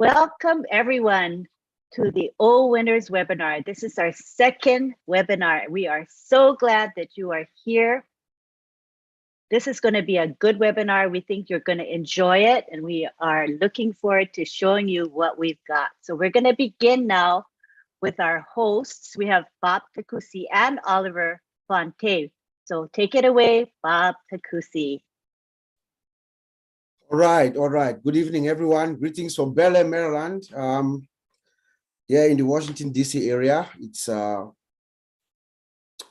Welcome everyone to the OWinners webinar. This is our second webinar. We are so glad that you are here. This is going to be a good webinar. We think you're going to enjoy it, and we are looking forward to showing you what we've got. So we're going to begin now with our hosts. We have Bob Takusi and Oliver Fonte. So take it away, Bob Takusi. All right. Good evening, everyone. Greetings from Bel Air, Maryland. Here in the Washington, D.C. area. It's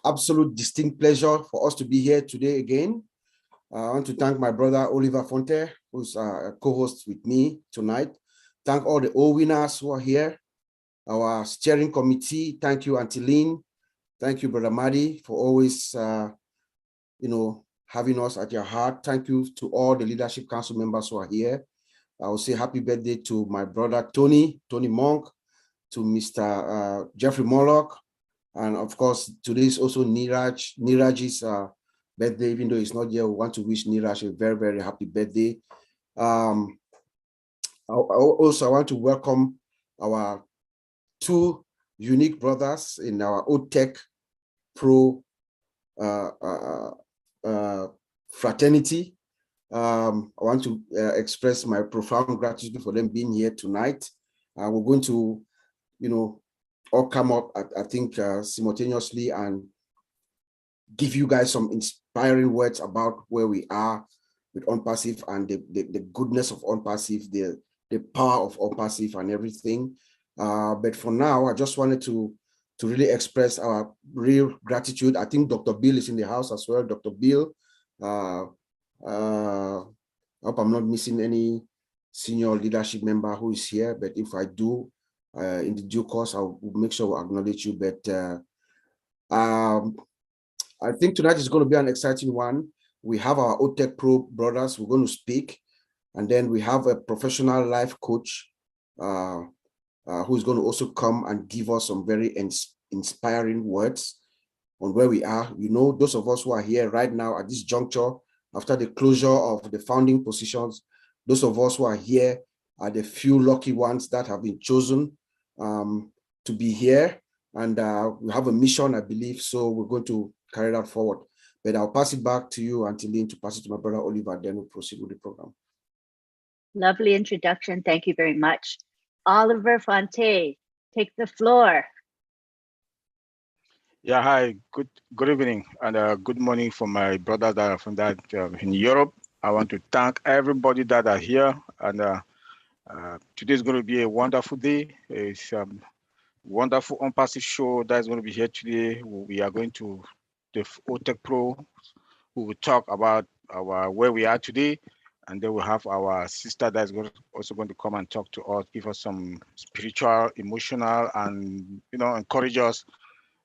absolute distinct pleasure for us to be here today again. I want to thank my brother, Oliver Fonte, who's a co-host with me tonight. Thank all the OWinners who are here. Our steering committee, thank you, Auntie Lynn. Thank you, Brother Madi, for always, having us at your heart. Thank you to all the Leadership Council members who are here. I will say happy birthday to my brother, Tony Monk, to Mr. Jeffrey Morlock. And of course, today is also Niraj's birthday, even though he's not here. We want to wish Niraj a very, very happy birthday. I want to welcome our two unique brothers in our OTech Pro fraternity. I want to express my profound gratitude for them being here tonight. We're going to, all come up, I think, simultaneously and give you guys some inspiring words about where we are with OnPassive and the goodness of OnPassive, the power of OnPassive and everything. But for now, I just wanted to really express our real gratitude. I think Dr. Bill is in the house as well. Dr. Bill, I hope I'm not missing any senior leadership member who is here, but if I do, in the due course, I'll make sure we acknowledge you. But I think tonight is going to be an exciting one. We have our OTech Pro brothers who are going to speak, and then we have a professional life coach who's going to also come and give us some very inspiring words on where we are. Those of us who are here right now at this juncture, after the closure of the founding positions, those of us who are here are the few lucky ones that have been chosen to be here. And we have a mission, I believe, so we're going to carry that forward. But I'll pass it back to you, Auntie Lynn, to pass it to my brother Oliver, then we'll proceed with the program. Lovely introduction. Thank you very much. Oliver Fonte, take the floor. Yeah, hi, good evening and good morning for my brothers that are from in Europe. I want to thank everybody that are here, and today is going to be a wonderful day. It's wonderful OnPassive show that's going to be here today. We are going to the OTech Pro, who will talk about where we are today. And then we'll have our sister that's also going to come and talk to us, give us some spiritual, emotional, and encourage us,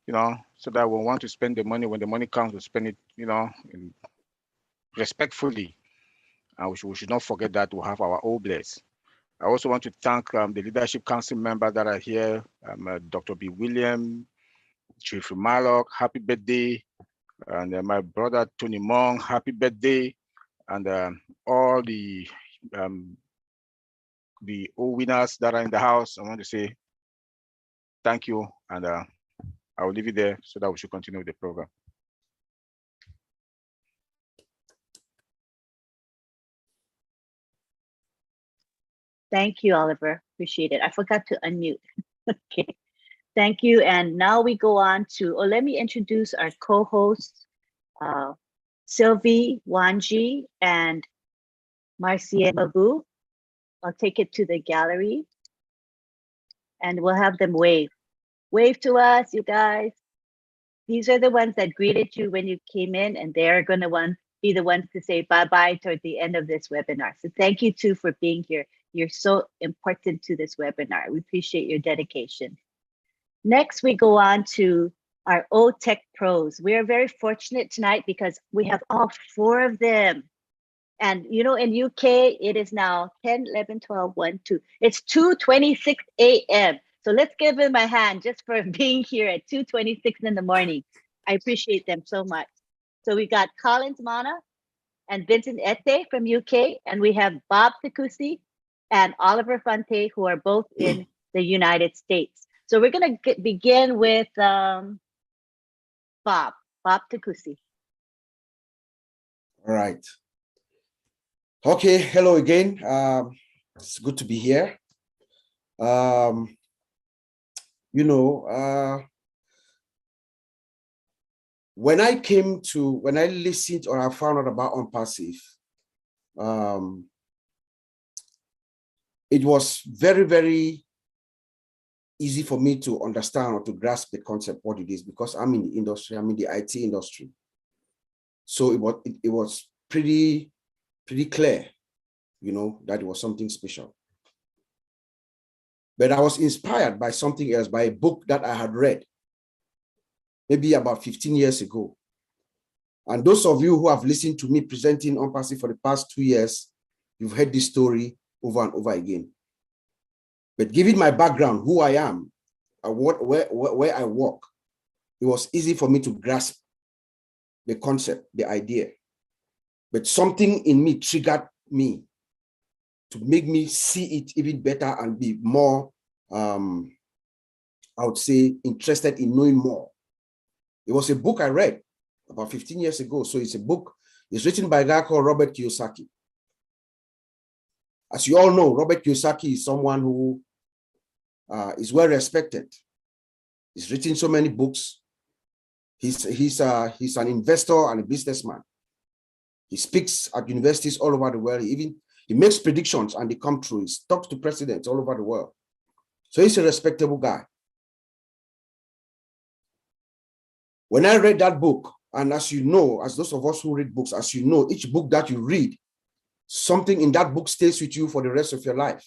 so that we want to spend the money. When the money comes, we spend it, respectfully. And we should not forget that we have our OWinners. I also want to thank the Leadership Council members that are here, Dr. B. William, Jeffrey Marlock, happy birthday, and my brother Tony Mong, happy birthday. And all the OWinners that are in the house, I want to say thank you, and I will leave it there so that we should continue with the program. Thank you, Oliver. Appreciate it. I forgot to unmute. Okay. Thank you. And now we go on to, let me introduce our co-hosts, Sylvie Wanji and Marcia Mabu. I'll take it to the gallery and we'll have them wave. Wave to us, you guys. These are the ones that greeted you when you came in, and they're going to be the ones to say bye-bye toward the end of this webinar. So thank you too for being here. You're so important to this webinar. We appreciate your dedication. Next, we go on to our OTech Pros. We are very fortunate tonight because we have all 4 of them. And in UK, it is now 10, 11, 12, 1, 2. It's 2:26 a.m. So let's give them a hand just for being here at 2:26 in the morning. I appreciate them so much. So we got Collins Mana and Vincent Ete from UK, and we have Bob Takusi and Oliver Fante, who are both in the United States. So we're going to begin with Bob Takusi. All right. Okay, hello again. It's good to be here. You know, when I listened or I found out about OnPassive, it was very, very easy for me to understand or to grasp the concept, what it is, because I'm in the industry, I'm in the IT industry. So it was pretty clear, you know, that it was something special. But I was inspired by something else, by a book that I had read maybe about 15 years ago. And those of you who have listened to me presenting OnPassive for the past 2 years, you've heard this story over and over again. But given my background, who I am, where I work, it was easy for me to grasp the concept, the idea. But something in me triggered me to make me see it even better and be more, I would say, interested in knowing more. It was a book I read about 15 years ago. So it's a book, it's written by a guy called Robert Kiyosaki. As you all know, Robert Kiyosaki is someone who is well respected. He's written so many books. He's an investor and a businessman. He speaks at universities all over the world. He makes predictions and they come true. He talks to presidents all over the world. So he's a respectable guy. When I read that book, and as you know, as those of us who read books, as you know, each book that you read, something in that book stays with you for the rest of your life.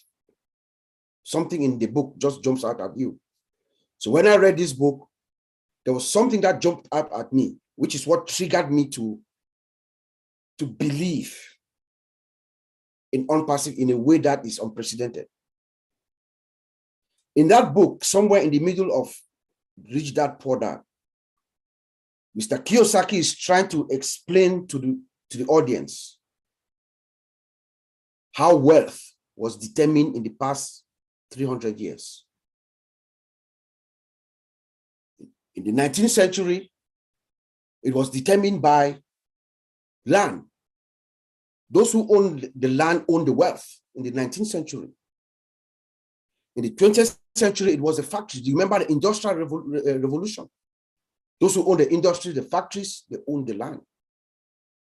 Something in the book just jumps out at you. So when I read this book, there was something that jumped up at me, which is what triggered me to believe in OnPassive in a way that is unprecedented. In that book, somewhere in the middle of Rich Dad Poor Dad, Mr. Kiyosaki is trying to explain to the audience how wealth was determined in the past 300 years. In the 19th century, it was determined by land. Those who owned the land owned the wealth in the 19th century. In the 20th century, it was the factories. Do you remember the Industrial Revolution? Those who own the industry, the factories, they own the land.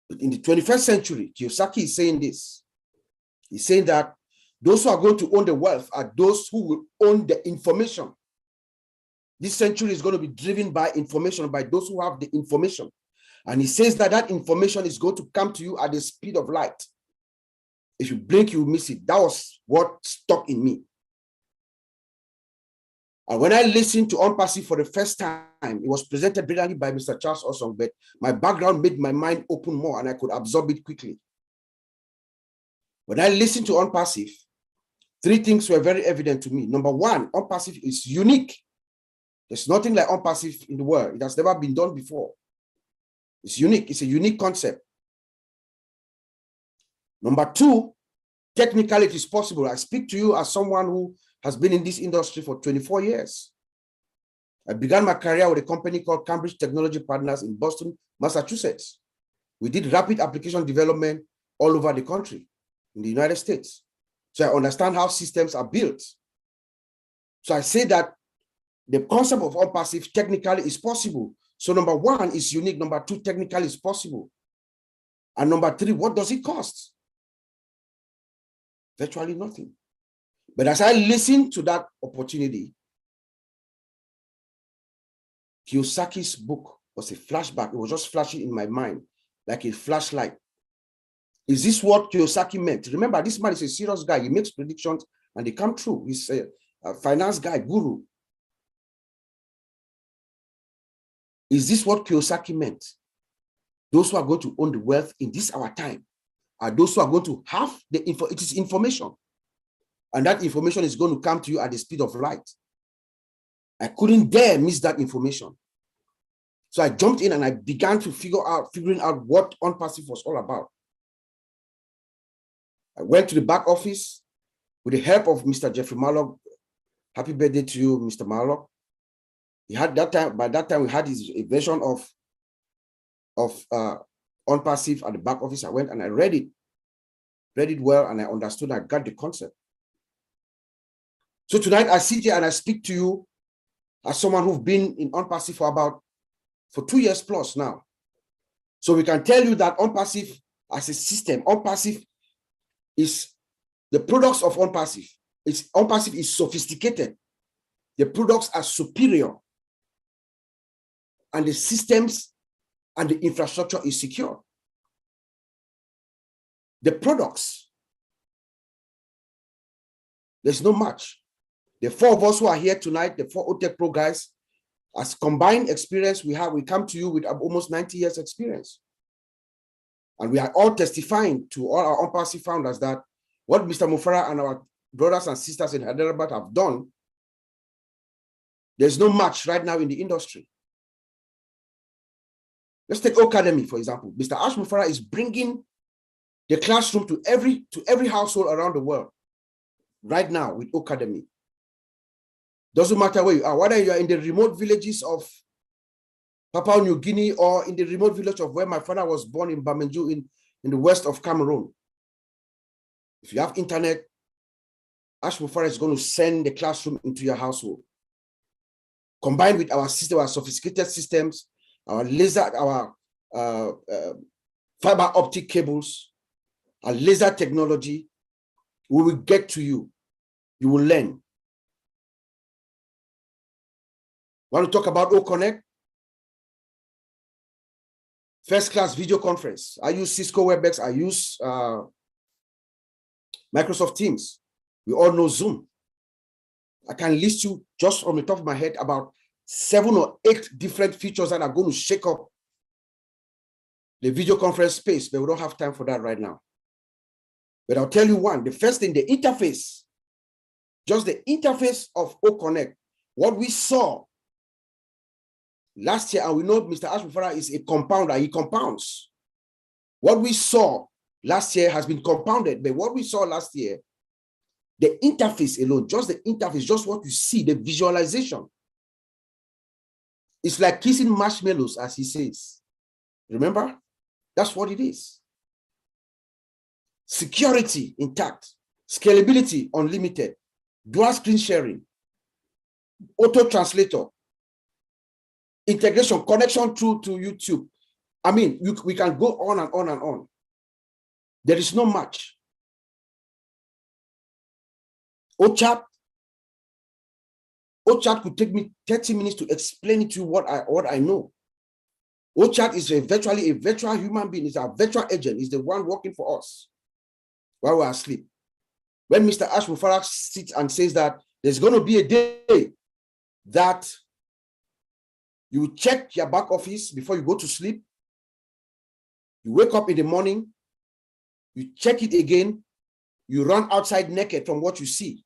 But in the 21st century, Kiyosaki is saying this. He's saying that those who are going to own the wealth are those who will own the information. This century is going to be driven by information, by those who have the information. And he says that that information is going to come to you at the speed of light. If you blink, you miss it. That was what stuck in me. And when I listened to OnPassive for the first time, it was presented brilliantly by Mr. Charles Osong, but my background made my mind open more and I could absorb it quickly. When I listened to OnPassive, 3 things were very evident to me. Number 1, OnPassive is unique. There's nothing like OnPassive in the world. It has never been done before. It's unique. It's a unique concept. Number 2, technically it is possible. I speak to you as someone who has been in this industry for 24 years. I began my career with a company called Cambridge Technology Partners in Boston, Massachusetts. We did rapid application development all over the country in the United States. So I understand how systems are built. So I say that the concept of OnPassive technically is possible. So number 1 is unique. Number 2, technically is possible. And number 3, what does it cost? Virtually nothing. But as I listened to that opportunity, Kiyosaki's book was a flashback. It was just flashing in my mind like a flashlight. Is this what Kiyosaki meant? Remember, this man is a serious guy. He makes predictions and they come true. He's a finance guy, guru. Is this what Kiyosaki meant? Those who are going to own the wealth in this our time are those who are going to have the info. It is information. And that information is going to come to you at the speed of light. I couldn't dare miss that information. So I jumped in and I began to figuring out what OnPassive was all about. I went to the back office. with the help of Mr. Jeffrey Marlock. Happy birthday to you, Mr. Marlock. He had that time, by that time we had a version of OnPassive at the back office. I went and I read it well, and I understood, I got the concept. So tonight I sit here and I speak to you as someone who's been in OnPassive for 2 years plus now. So we can tell you that OnPassive as a system, OnPassive is the products of OnPassive. OnPassive is sophisticated. The products are superior. And the systems and the infrastructure is secure. The products, there's no match. The four of us who are here tonight, the four OTech Pro guys, as combined experience we come to you with almost 90 years experience. And we are all testifying to all our OnPassive founders that what Mr. Mufara and our brothers and sisters in Hyderabad have done, there's no match right now in the industry. Let's take Academy, for example. Mr. Ash Mufara is bringing the classroom to every household around the world right now with Academy. Doesn't matter where you are, whether you are in the remote villages of Papua New Guinea or in the remote village of where my father was born in Bamenju in the west of Cameroon. If you have internet, Ash Mufara is going to send the classroom into your household. Combined with our system, our sophisticated systems, our laser, our fiber optic cables, our laser technology, we will get to you. You will learn. Want to talk about OConnect? First class video conference. I use Cisco WebEx. I use Microsoft Teams. We all know Zoom. I can list you just from the top of my head about 7 or 8 different features that are going to shake up the video conference space, but we don't have time for that right now. But I'll tell you one, the first thing, the interface, just the interface of OConnect, what we saw last year, and we know Mr. Ash Mufara is a compounder, he compounds. What we saw last year has been compounded, but what we saw last year, the interface alone, just the interface, just what you see, the visualization. It's like kissing marshmallows, as he says. Remember? That's what it is. Security intact, scalability unlimited, dual screen sharing, auto translator, integration, connection through to YouTube. I mean, we can go on and on and on. There is no match. OChat could take me 30 minutes to explain it to you what I know. OChat is virtually a virtual human being. It's our virtual agent. It's the one working for us while we're asleep. When Mr. Ash Mufara sits and says that there's going to be a day that you check your back office before you go to sleep, you wake up in the morning, you check it again, you run outside naked from what you see.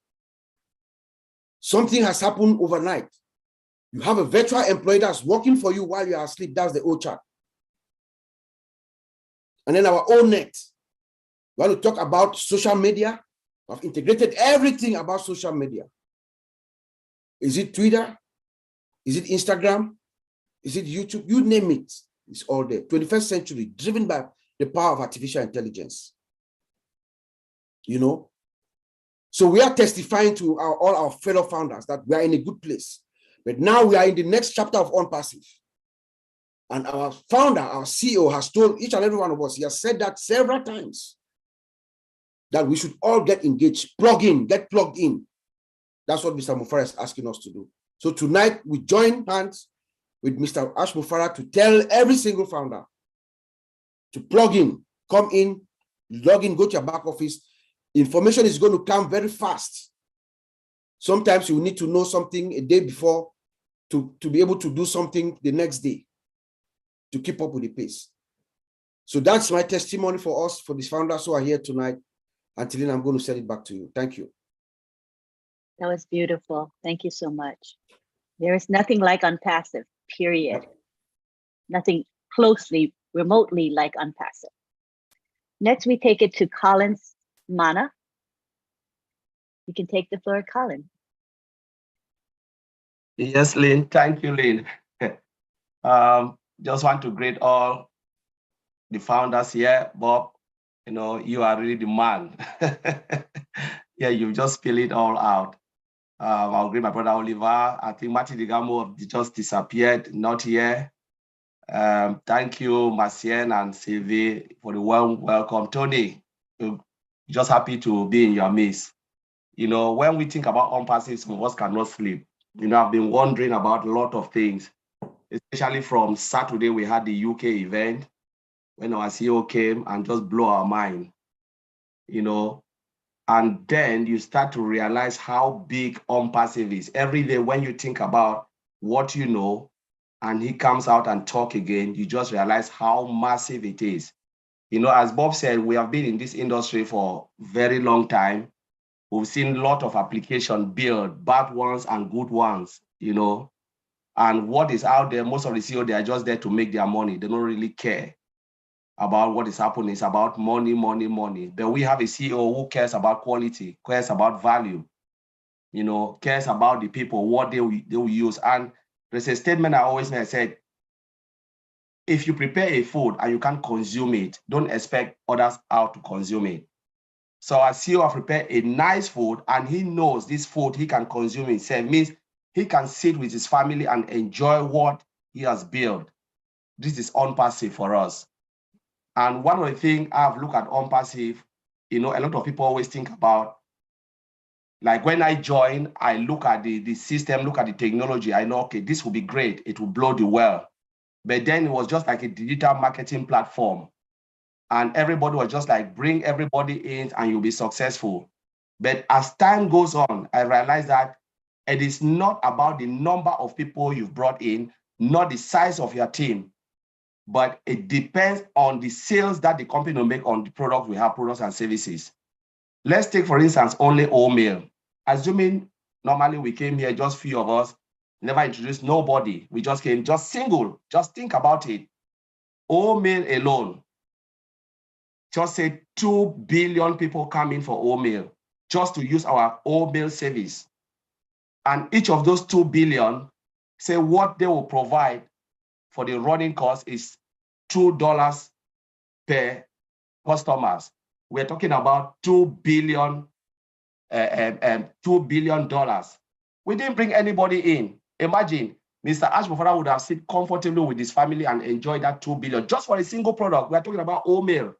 Something has happened overnight. You have a virtual employee that's working for you while you are asleep. That's the OChat. And then our own net. We want to talk about social media. I've integrated everything about social media. Is it Twitter? Is it Instagram? Is it YouTube? You name it. It's all there. 21st century, driven by the power of artificial intelligence. You know? So we are testifying to all our fellow founders that we are in a good place. But now we are in the next chapter of OnPassive. And our founder, our CEO, has told each and every one of us, he has said that several times, that we should all get engaged, plug in, get plugged in. That's what Mr. Mufara is asking us to do. So tonight, we join hands with Mr. Ash Mufara to tell every single founder to plug in, come in, log in, go to your back office. Information is going to come very fast. Sometimes you need to know something a day before to be able to do something the next day to keep up with the pace. So that's my testimony for us, for these founders who are here tonight. Until then, I'm going to send it back to you. Thank you. That was beautiful. Thank you so much. There is nothing like OnPassive, period. Nothing closely, remotely like OnPassive. Next, we take it to Collins Mana. You can take the floor, Colin. Yes, Lynn. Thank you, Lynn. Just want to greet all the founders here. Bob, you are really the man. Yeah, you just spill it all out. I'll greet my brother Oliver. I think Martin Digamo just disappeared, not here. Thank you, Macien and Sylvie, for the warm welcome. Tony, just happy to be in your midst. When we think about OwnPassive, some of us cannot sleep. I've been wondering about a lot of things, especially from Saturday, we had the UK event when our CEO came and just blew our mind, and then you start to realize how big OwnPassive is. Every day when you think about what you know, and he comes out and talk again, you just realize how massive it is. As Bob said, we have been in this industry for a very long time. We've seen a lot of applications built, bad ones and good ones, and what is out there, most of the CEO, they are just there to make their money. They don't really care about what is happening. It's about money, money, money. But we have a CEO who cares about quality, cares about value, cares about the people, what they will use. And there's a statement I always make, I said, if you prepare a food and you can't consume it, don't expect others out to consume it. So our CEO have prepared a nice food and he knows this food he can consume himself, means he can sit with his family and enjoy what he has built. This is OwnPassive for us. And one of the things I've looked at OwnPassive, a lot of people always think about, like when I joined, I look at the system, look at the technology. I know, okay, this will be great. It will blow the world. But then it was just like a digital marketing platform. And everybody was just like, bring everybody in and you'll be successful. But as time goes on, I realized that it is not about the number of people you've brought in, not the size of your team, but it depends on the sales that the company will make on the product we have, products and services. Let's take, for instance, only wholemeal. Assuming normally we came here, just few of us, never introduced nobody. We just came, just single. Just think about it. Wholemeal alone, just say 2 billion people come in for wholemeal just to use our wholemeal service. And each of those 2 billion, say what they will provide for the running cost is $2 per customers. We're talking about $2 billion. $2 billion. We didn't bring anybody in. Imagine Mr. Ashbofara would have sit comfortably with his family and enjoyed that 2 billion just for a single product. We're talking about wholemeal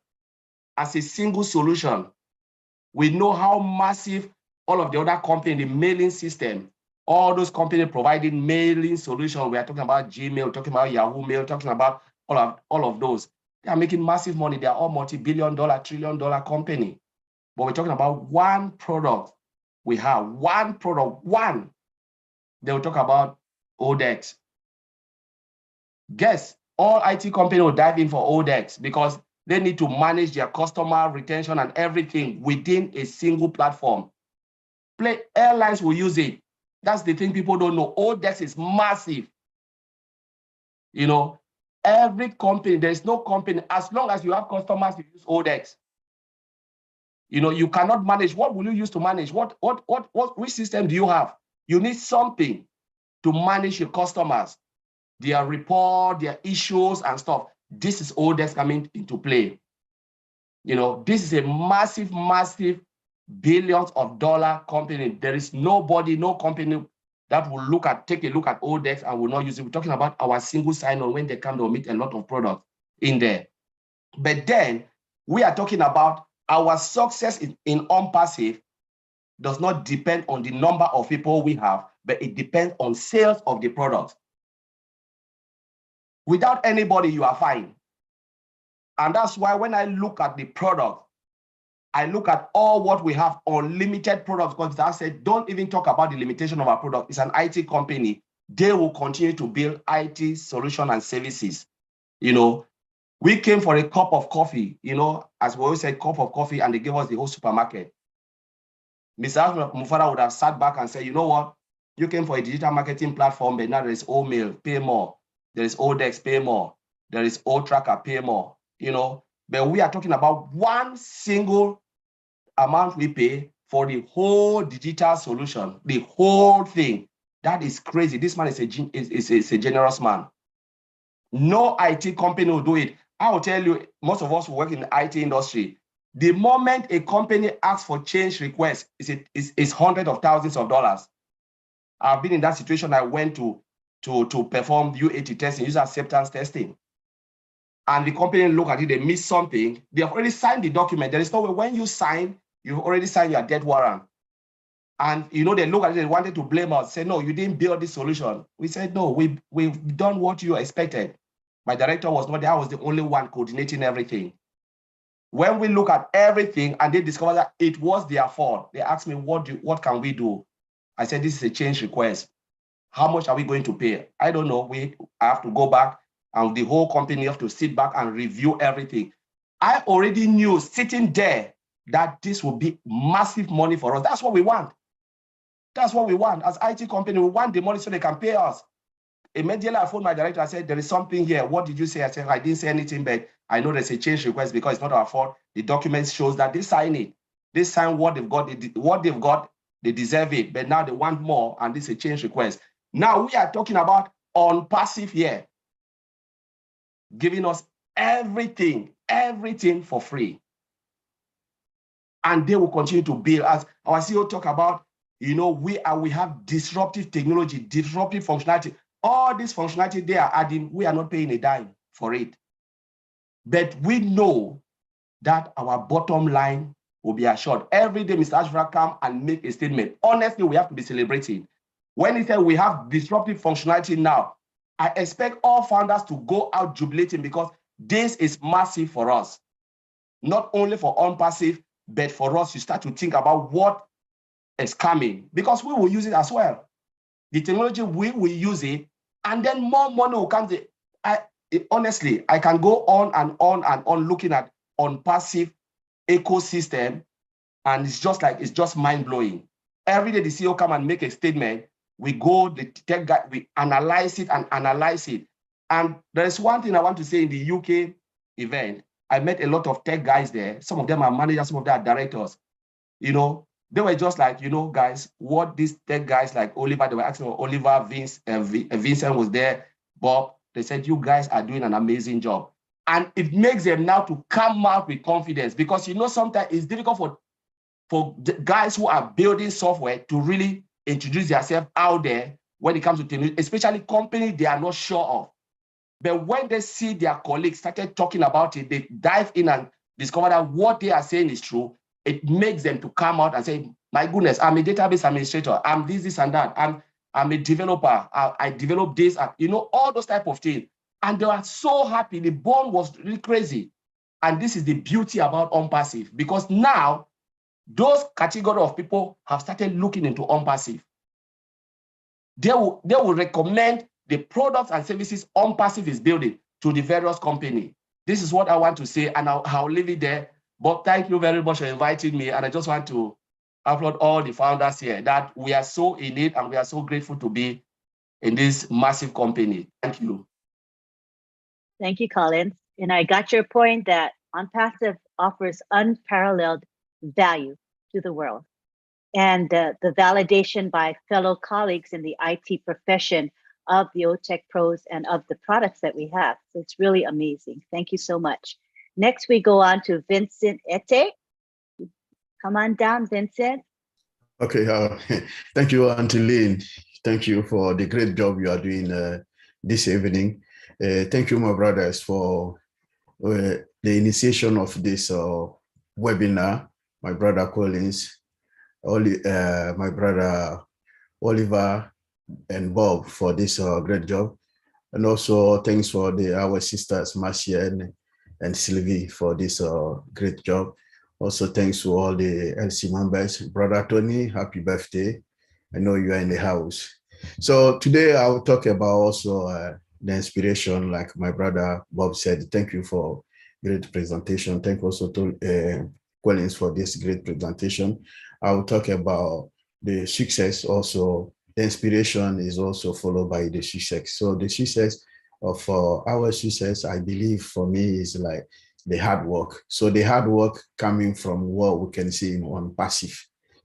as a single solution. We know how massive all of the other companies, the mailing system, all those companies providing mailing solutions. We are talking about Gmail, talking about Yahoo Mail, talking about all of those. They are making massive money. They are all multi-billion-dollar, trillion-dollar company. But we're talking about one product. We have one product, one. They will talk about ODEX. Guess all IT companies will dive in for ODEX because they need to manage their customer retention and everything within a single platform. Airlines will use it. That's the thing people don't know. ODEX is massive. Every company, there's no company, as long as you have customers, you use ODEX. You cannot manage. What will you use to manage? Which system do you have? You need something to manage your customers, their report, their issues and stuff. This is ODEX coming into play. This is a massive, massive billions of dollar company. There is nobody, no company that will take a look at ODEX and will not use it. We're talking about our single sign-on. When they come, they'll meet a lot of products in there. But then we are talking about our success in OwnPassive does not depend on the number of people we have, but it depends on sales of the product. Without anybody, you are fine. And that's why when I look at the product, I look at all what we have, unlimited products, because I said, don't even talk about the limitation of our product. It's an IT company. They will continue to build IT solution and services. We came for a cup of coffee, as we always say, cup of coffee, and they gave us the whole supermarket. Mr. Mufara would have sat back and said, you know what? You came for a digital marketing platform, but now there is wholemeal, pay more. There is ODEX, pay more. There is O-Tracker, pay more. But we are talking about one single amount we pay for the whole digital solution, the whole thing. That is crazy. This man is a generous man. No IT company will do it. I will tell you, most of us who work in the IT industry, the moment a company asks for change request, it's hundreds of thousands of dollars. I've been in that situation. I went to perform UAT testing, user acceptance testing. And the company look at it, they miss something. They have already signed the document. There is no way when you sign, you've already signed your death warrant. And they look at it, they wanted to blame us, say, no, you didn't build this solution. We said, no, we've done what you expected. My director was not there. I was the only one coordinating everything. When we look at everything and they discover that it was their fault, they asked me, what can we do? I said, this is a change request. How much are we going to pay? I don't know. I have to go back and the whole company have to sit back and review everything. I already knew sitting there that this will be massive money for us. That's what we want. That's what we want. As IT company, we want the money so they can pay us. Immediately, I phoned my director. I said, there is something here. What did you say? I said, I didn't say anything, but I know there's a change request because it's not our fault. The document shows that they sign it. They sign what they've got. They deserve it, but now they want more, and this is a change request. Now we are talking about on passive here, giving us everything for free. And they will continue to build. As our CEO talk about, we have disruptive technology, disruptive functionality. All this functionality they are adding, we are not paying a dime for it. But we know that our bottom line will be assured. Every day, Mr. Ashfra come and make a statement. Honestly, we have to be celebrating. When he said we have disruptive functionality now, I expect all founders to go out jubilating because this is massive for us. Not only for on-passive, but for us to start to think about what is coming because we will use it as well. The technology, we will use it, and then more money will come. Honestly, I can go on and on and on looking at on-passive ecosystem, and it's just mind-blowing. Every day the CEO come and make a statement, we go, the tech guy, we analyze it. And there's one thing I want to say in the UK event. I met a lot of tech guys there. Some of them are managers, some of them are directors. They were just like, guys, what these tech guys like Oliver, they were asking Oliver, Vincent was there, Bob. They said, you guys are doing an amazing job. And it makes them now to come out with confidence because, sometimes it's difficult for the guys who are building software to really introduce themselves out there when it comes to technology, especially companies they are not sure of. But when they see their colleagues started talking about it, they dive in and discover that what they are saying is true. It makes them to come out and say, my goodness, I'm a database administrator. I'm this and that. I'm a developer. I developed this, all those type of things. And they are so happy. The bond was really crazy. And this is the beauty about on-passive because now those category of people have started looking into on-passive. They will recommend the products and services on-passive is building to the various company. This is what I want to say, and I'll leave it there. But thank you very much for inviting me. And I just want to applaud all the founders here that we are so in it and we are so grateful to be in this massive company. Thank you. Thank you, Collins. And I got your point that OnPassive offers unparalleled value to the world. And the validation by fellow colleagues in the IT profession of the OTech pros and of the products that we have. So it's really amazing. Thank you so much. Next, we go on to Vincent Ete. Come on down, Vincent. Okay, thank you, Auntie Lynn. Thank you for the great job you are doing this evening. Thank you, my brothers, for the initiation of this webinar. My brother Collins, my brother Oliver, and Bob for this great job. And also thanks for our sisters, Marcia and Sylvie, for this great job. Also thanks to all the LC members. Brother Tony, happy birthday. I know you are in the house. So today I will talk about also the inspiration, like my brother Bob said. Thank you for great presentation. Thank you also to Collins for this great presentation. I will talk about the success also. The inspiration is also followed by the success. So the success of our success, I believe for me, is like the hard work. So the hard work coming from what we can see on passive.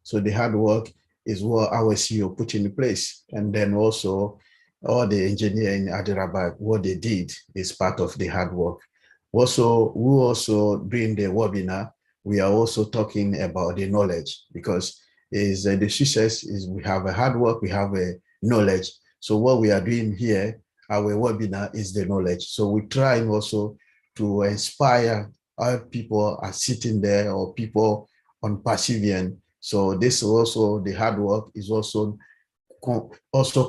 So the hard work is what our CEO put in place. And then also all the engineer in Hyderabad, what they did is part of the hard work. Also, we also during the webinar, we are also talking about the knowledge, because the success is we have a hard work, we have a knowledge. So what we are doing here, our webinar is the knowledge. So we try also to inspire our people are sitting there or people on perseverance. So this also, the hard work is also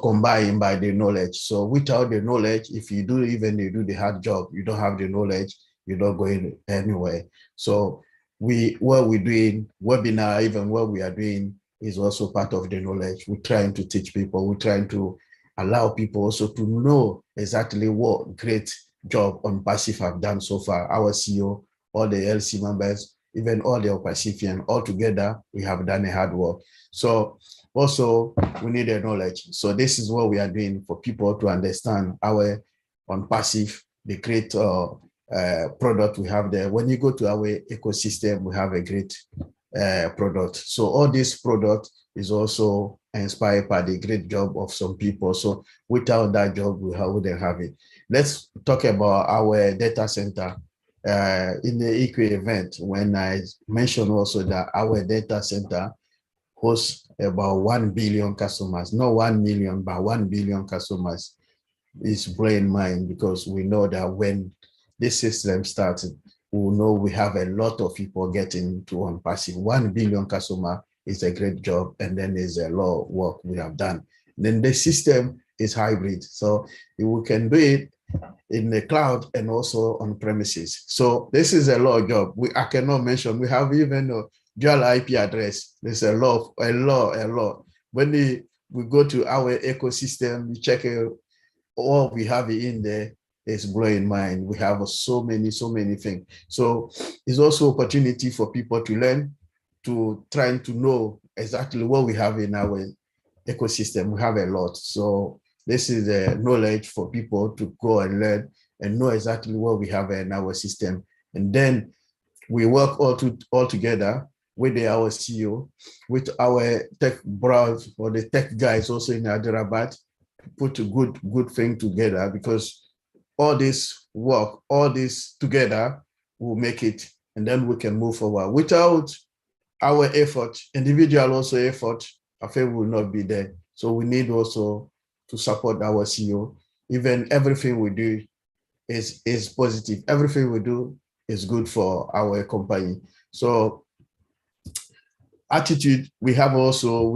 combined by the knowledge. So without the knowledge, if you do the hard job, you don't have the knowledge, you're not going anywhere. So what we're doing, webinar, even what we are doing is also part of the knowledge. We're trying to teach people, we're trying to allow people also to know exactly what great job on Passive have done so far. Our CEO, all the LC members, even all the Pacifian, all together, we have done a hard work. So also we need a knowledge. So this is what we are doing for people to understand our on Passive, the great product we have there. When you go to our ecosystem, we have a great product. So all this product is also inspired by the great job of some people. So without that job, we wouldn't have it. Let's talk about our data center. In the EQ event, when I mentioned also that our data center hosts about 1 billion customers, not 1 million, but 1 billion customers, is blowing mind, because we know that when this system started, we know we have a lot of people getting to on Passive. 1 billion customer is a great job, and then there's a lot of work we have done. Then the system is hybrid, so we can do it in the cloud and also on premises. So this is a lot of job. I cannot mention. We have even a dual IP address. There's a lot. When we go to our ecosystem, we check all we have in there. Is blowing mind. We have so many things. So it's also opportunity for people to learn, to trying to know exactly what we have in our ecosystem. We have a lot. So this is the knowledge for people to go and learn and know exactly what we have in our system. And then we work all together with our CEO, with our tech bros or the tech guys also in Hyderabad, put a good thing together, because all this work, all this together will make it, and then we can move forward. Without our effort, individual also effort, I think will not be there. So we need also to support our CEO. Even everything we do is positive. Everything we do is good for our company. So attitude, we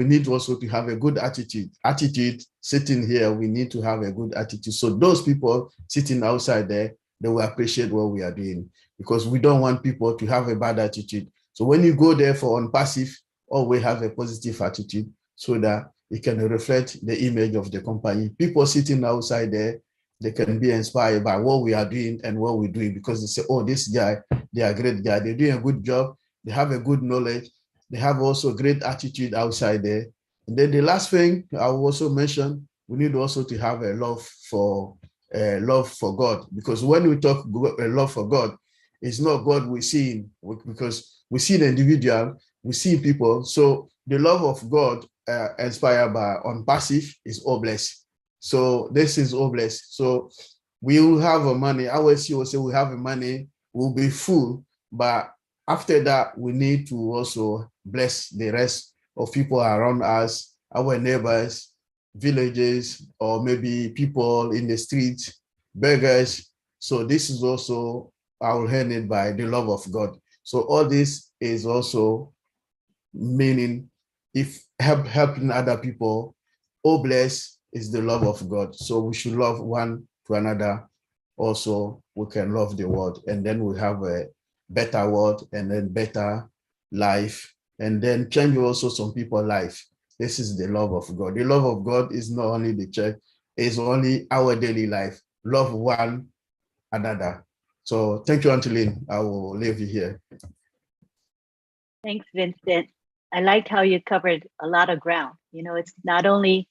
need also to have a good attitude. Sitting here, we need to have a good attitude. So those people sitting outside there, they will appreciate what we are doing, because we don't want people to have a bad attitude. So when you go there for on Passive, always have a positive attitude, so that it can reflect the image of the company. People sitting outside there, they can be inspired by what we are doing and what we're doing, because they say, oh, this guy, they are a great guy. They're doing a good job. They have a good knowledge. They have also great attitude outside there. And then the last thing I will also mention, we need also to have a love for God, because when we talk a love for God, it's not God we see, because we see the individual, we see people. So the love of God inspired by on Passive is all blessed. So this is all blessed. So we will have a money. Our CEO say we have a money, we'll be full, but after that, we need to also bless the rest of people around us, our neighbors, villages, or maybe people in the streets, beggars. So this is also our handed by the love of God. So all this is also meaning if helping other people, all bless is the love of God. So we should love one to another. Also, we can love the world, and then we have a better world, and then better life, and then change also some people's life. This is the love of God. The love of God is not only the church, it's only our daily life. Love one another. So thank you, Antolin. I will leave you here. Thanks, Vincent. I liked how you covered a lot of ground. You know, it's not only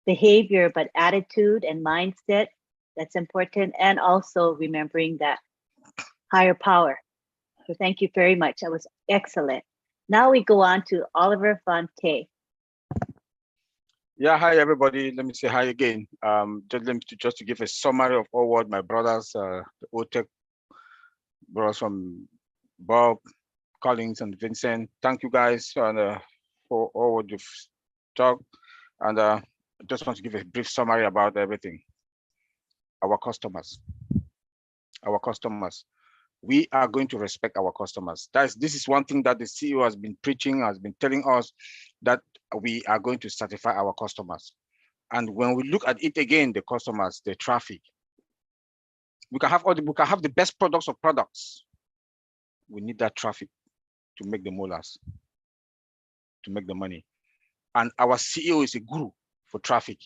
behavior, but attitude and mindset that's important, and also remembering that higher power. So thank you very much. That was excellent. Now we go on to Oliver Von K. Yeah, hi everybody. Let me say hi again. Just to give a summary of all what my brothers, the OTech brothers from Bob, Collins, and Vincent. Thank you guys for all what you've talked. And I just want to give a brief summary about everything. Our customers. We are going to respect our customers. This is one thing that the CEO has been preaching, has been telling us, that we are going to satisfy our customers. And when we look at it again, the customers, the traffic, we can have the best products of products. We need that traffic to make the molars, to make the money. And our CEO is a guru for traffic.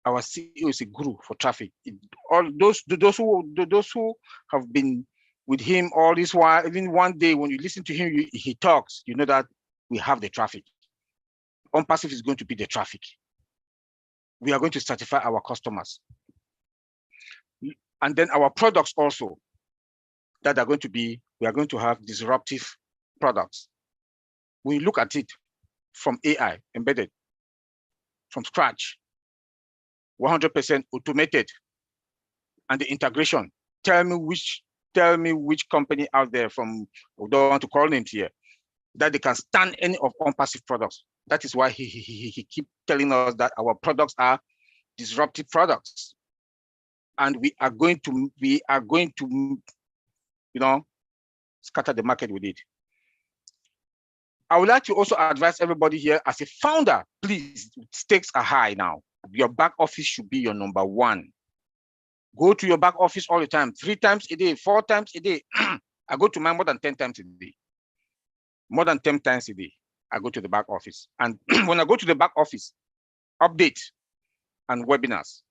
Our CEO is a guru for traffic. All those who have been with him all this while, even one day when you listen to him, he talks, you know that we have the traffic. OnPassive is going to be the traffic. We are going to certify our customers. And then our products also, that are going to be, we are going to have disruptive products. We look at it from AI, embedded, from scratch, 100% automated, and the integration. Tell me which company out there from, we don't want to call names here, that they can stand any of OnPassive products. That is why he keep telling us that our products are disruptive products, and we are going to you know, scatter the market with it. I would like to also advise everybody here as a founder, please, stakes are high now. Your back office should be your number one. Go to your back office all the time, 3 times a day, 4 times a day. I go to mine more than 10 times a day. More than 10 times a day, I go to the back office. And when I go to the back office, update and webinars.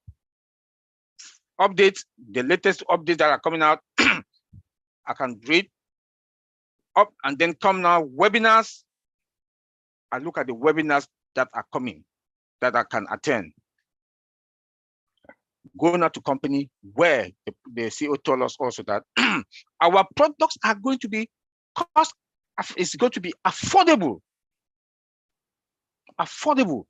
Updates, the latest updates that are coming out, I can read up, and then come now, webinars. I look at the webinars that are coming, that I can attend. Going out to company where the CEO told us also that our products are going to be it's going to be affordable. Affordable.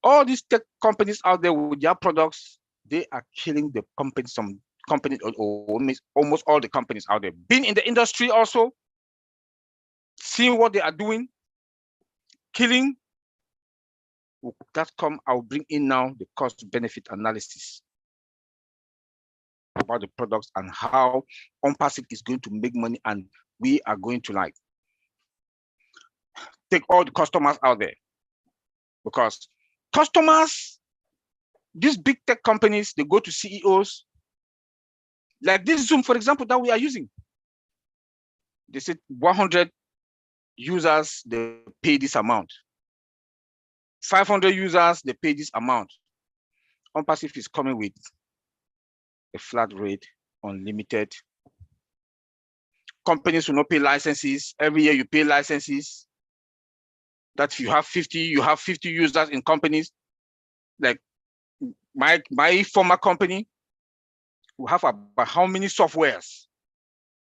All these tech companies out there with their products, they are killing the companies. Some companies, or almost all the companies out there, been in the industry also, seeing what they are doing, killing. That come, I'll bring in now the cost benefit analysis about the products and how OnPassive is going to make money, and we are going to like take all the customers out there, because customers, these big tech companies, they go to CEOs like this Zoom, for example, that we are using. They said 100 users, they pay this amount. 500 users, they pay this amount. OnPassive is coming with a flat rate, unlimited. Companies will not pay licenses. Every year you pay licenses. That if you have 50, you have 50 users in companies. Like my former company, we have about how many softwares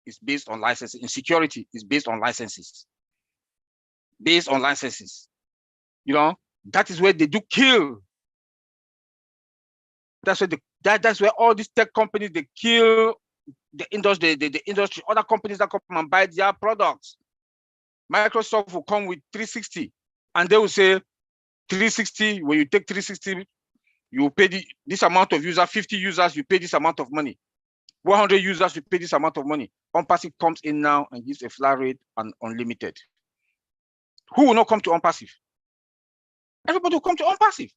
is based on licenses. In security, is based on licenses. Based on licenses. You know, that is where they do kill. That's where that's where all these tech companies, they kill the industry, the industry, other companies that come and buy their products. Microsoft will come with 360, and they will say 360, when you take 360, you pay this amount of users, 50 users, you pay this amount of money. 100 users, you pay this amount of money. OnPassive comes in now and gives a flat rate and unlimited. Who will not come to OnPassive? Everybody will come to OnPassive.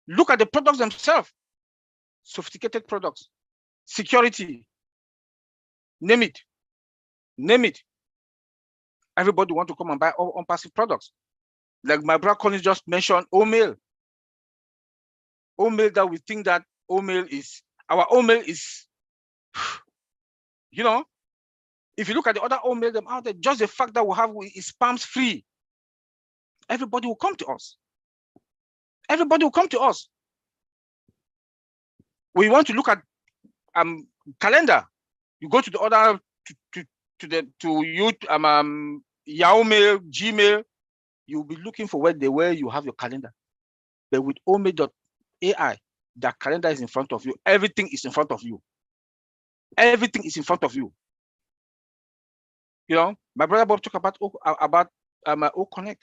Look at the products themselves. Sophisticated products, security, name it, name it. Everybody want to come and buy all OnPassive products. Like my brother Collins just mentioned, OMail. OMail, that we think that OMail is, our OMail is, you know, if you look at the other OMail them out there, just the fact that we have is spams free, everybody will come to us. Everybody will come to us. We want to look at calendar. You go to the other Yahoo Mail, Gmail, you'll be looking for where you have your calendar. But with OWinners.ai, the calendar is in front of you. Everything is in front of you. Everything is in front of you. You know, my brother Bob talked about OConnect.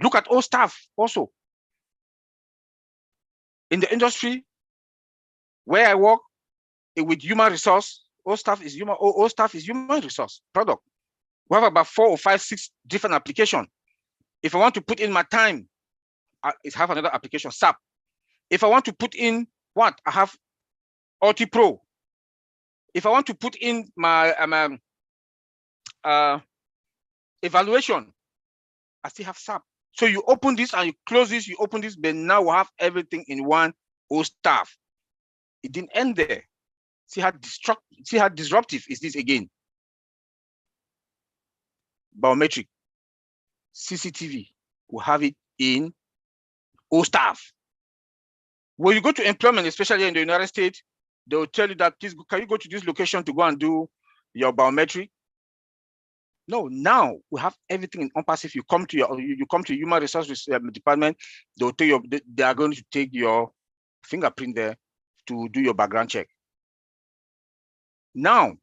Look at all staff also. In the industry where I work with human resource, all staff is human resource product. We have about 4 or 5, 6 different applications. If I want to put in my time, I have another application, SAP. If I want to put in what? I have Ulti Pro. If I want to put in my evaluation, I still have SAP. So you open this and you close this, you open this, but now we have everything in one staff. It didn't end there. See how disruptive is this again? Biometric, CCTV, we have it in staff. When you go to employment, especially in the United States, they will tell you that, please, can you go to this location to go and do your biometric? No, now we have everything in OnPassive. You come to human resources department, they are going to take your fingerprint there to do your background check. Now,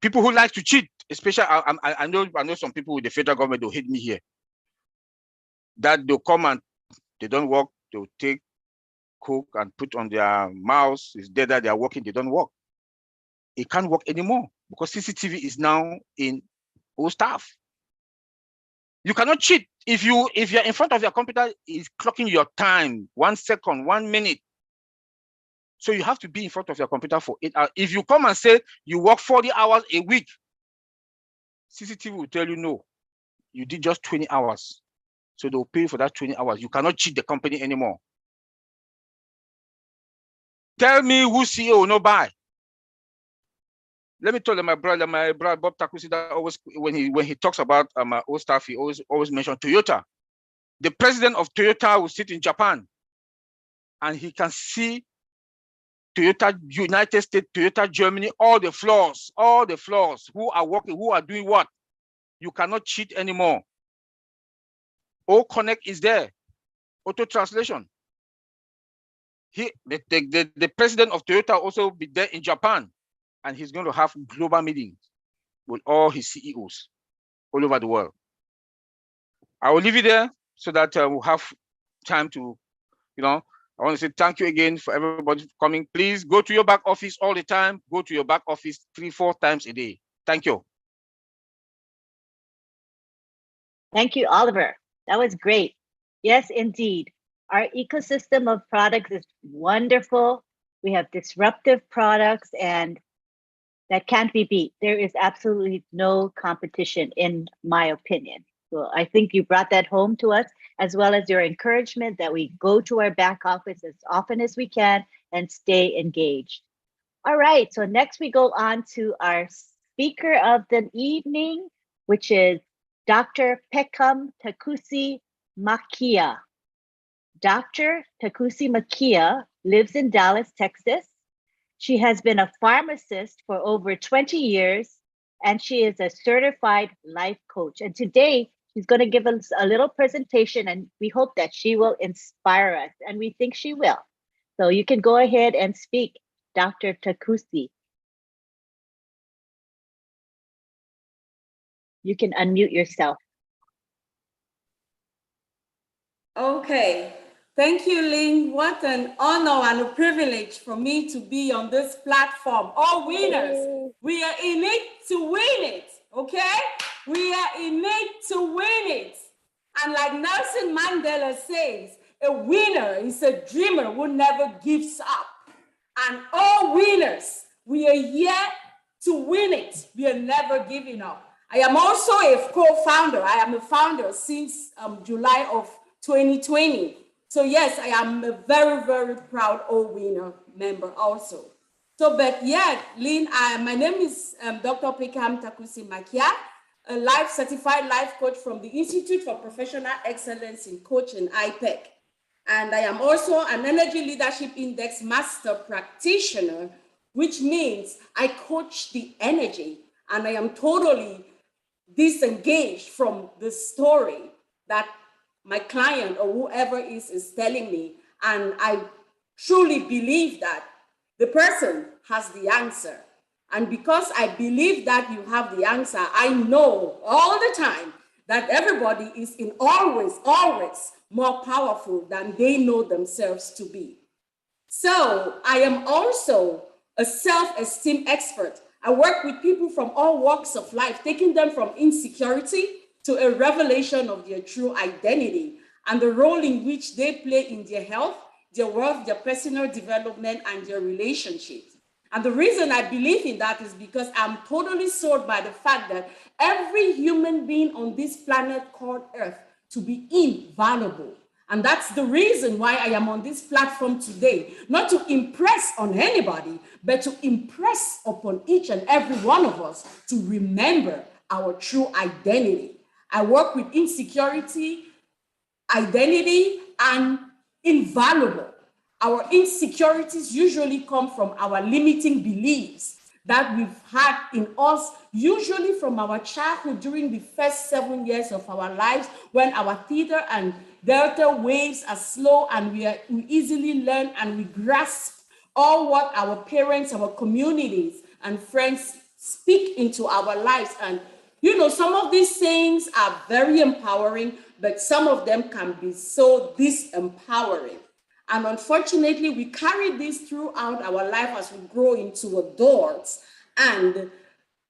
people who like to cheat, especially I know some people with the federal government, they'll hate me here. That they'll come and they don't work, they'll take coke and put on their mouths. It's there that they are working, they don't work. It can't work anymore because CCTV is now in all staff. You cannot cheat. If you're in front of your computer, it's clocking your time, 1 second, 1 minute. So you have to be in front of your computer for 8 hours. If you come and say you work 40 hours a week, CCTV will tell you no, you did just 20 hours. So they'll pay you for that 20 hours. You cannot cheat the company anymore. Tell me who CEO will not buy. Let me tell you, my brother Bob Takusi, that always when he talks about old staff, he always mentions Toyota. The president of Toyota will sit in Japan, and he can see Toyota United States, Toyota Germany, all the floors, who are working, who are doing what. You cannot cheat anymore. OConnect is there, auto translation. The president of Toyota also be there in Japan, and he's going to have global meetings with all his CEOs all over the world. I will leave it there so that we'll have time to, I want to say thank you again for everybody coming. Please go to your back office all the time. Go to your back office 3-4 times a day. Thank you. Thank you, Oliver. That was great. Yes, indeed. Our ecosystem of products is wonderful. We have disruptive products, and that can't be beat. There is absolutely no competition, in my opinion. So I think you brought that home to us, as well as your encouragement that we go to our back office as often as we can and stay engaged. All right, so next we go on to our speaker of the evening, which is Dr. Peckham Takusi Makia. Dr. Takusi Makia lives in Dallas, Texas. She has been a pharmacist for over 20 years, and she is a certified life coach. And today, she's going to give us a little presentation, and we hope that she will inspire us, and we think she will. So you can go ahead and speak, Dr. Takusi. You can unmute yourself. Okay. Thank you, Lynn. What an honor and a privilege for me to be on this platform. All winners, we are in it to win it, okay? We are in it to win it. And like Nelson Mandela says, a winner is a dreamer who never gives up. And all winners, we are here to win it. We are never giving up. I am also a co-founder. I am a founder since July of 2020. So yes, I am a very, very proud OWinners member also. So, but yeah, Lynn, my name is Dr. Peckham Takusi Makia, a certified life coach from the Institute for Professional Excellence in Coaching, IPEC. And I am also an Energy Leadership Index Master Practitioner which means I coach the energy and I am totally disengaged from the story that my client or whoever is telling me. And I truly believe that the person has the answer. And because I believe that you have the answer, I know all the time that everybody is in always more powerful than they know themselves to be. So I am also a self-esteem expert. I work with people from all walks of life, taking them from insecurity to a revelation of their true identity and the role in which they play in their health, their wealth, their personal development, and their relationships. And the reason I believe in that is because I'm totally sold by the fact that every human being on this planet called Earth to be invaluable. And that's the reason why I am on this platform today, not to impress on anybody, but to impress upon each and every one of us to remember our true identity. I work with insecurity, identity, and invaluable. Our insecurities usually come from our limiting beliefs that we've had in us, usually from our childhood during the first 7 years of our lives, when our theta and delta waves are slow and we easily learn and we grasp all what our parents, our communities, and friends speak into our lives. And you know, some of these things are very empowering, but some of them can be so disempowering. And unfortunately, we carry this throughout our life as we grow into adults, and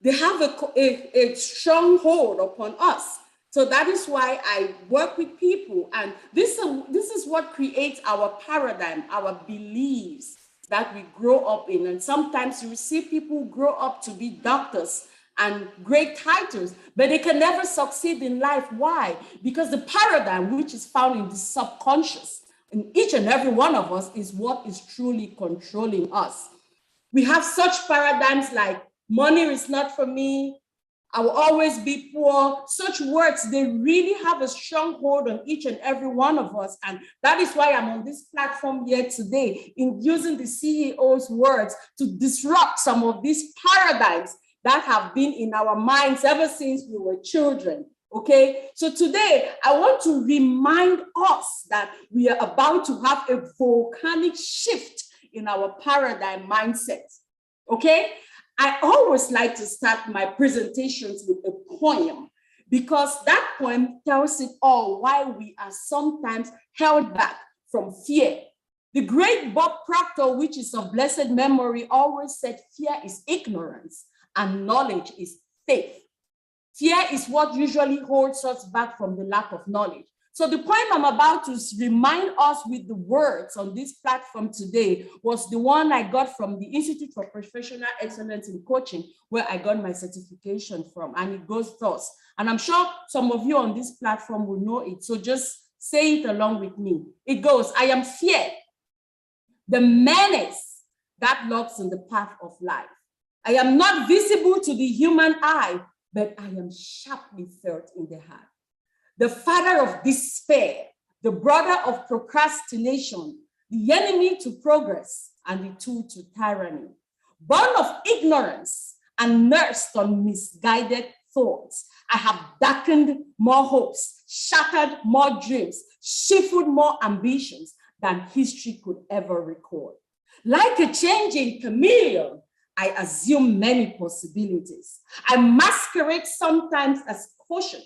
they have a strong hold upon us. So that is why I work with people, and this is what creates our paradigm, our beliefs that we grow up in. And sometimes you see people grow up to be doctors and great titles, but they can never succeed in life. Why? Because the paradigm, which is found in the subconscious, in each and every one of us, is what is truly controlling us. We have such paradigms like money is not for me, I will always be poor. Such words, they really have a strong hold on each and every one of us. And that is why I'm on this platform here today, in using the CEO's words to disrupt some of these paradigms that have been in our minds ever since we were children. Okay, so today I want to remind us that we are about to have a volcanic shift in our paradigm mindset. Okay, I always like to start my presentations with a poem, because that poem tells it all why we are sometimes held back from fear. The great Bob Proctor, which is of blessed memory, always said fear is ignorance and knowledge is faith. Fear is what usually holds us back from the lack of knowledge. So the poem I'm about to remind us with the words on this platform today was the one I got from the Institute for Professional Excellence in Coaching, where I got my certification from, and it goes thus. And I'm sure some of you on this platform will know it, so just say it along with me. It goes, I am fear, the menace that lurks in the path of life. I am not visible to the human eye, but I am sharply felt in the heart. The father of despair, the brother of procrastination, the enemy to progress, and the tool to tyranny. Born of ignorance and nursed on misguided thoughts, I have darkened more hopes, shattered more dreams, stifled more ambitions than history could ever record. Like a changing chameleon, I assume many possibilities. I masquerade sometimes as caution,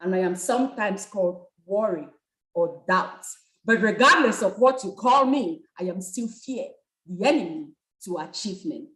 and I am sometimes called worry or doubt. But regardless of what you call me, I am still fear, the enemy to achievement.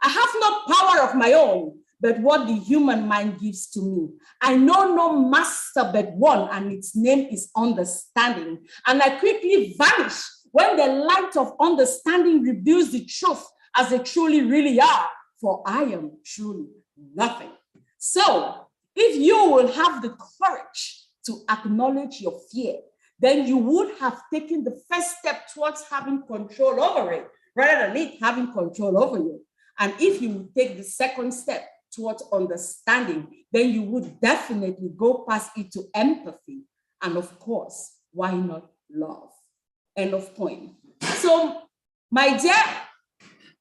I have no power of my own, but what the human mind gives to me. I know no master but one, and its name is understanding. And I quickly vanish when the light of understanding reveals the truth as they truly really are, for I am truly nothing. So if you will have the courage to acknowledge your fear, then you would have taken the first step towards having control over it, rather than it having control over you. And if you would take the second step towards understanding, then you would definitely go past it to empathy. And of course, why not love? End of point. So, my dear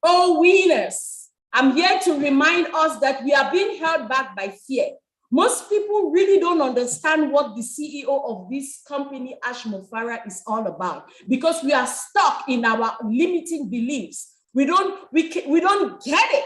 OWinners, I'm here to remind us that we are being held back by fear. Most people really don't understand what the CEO of this company, Ash Mofara, is all about, because we are stuck in our limiting beliefs. We don't get it.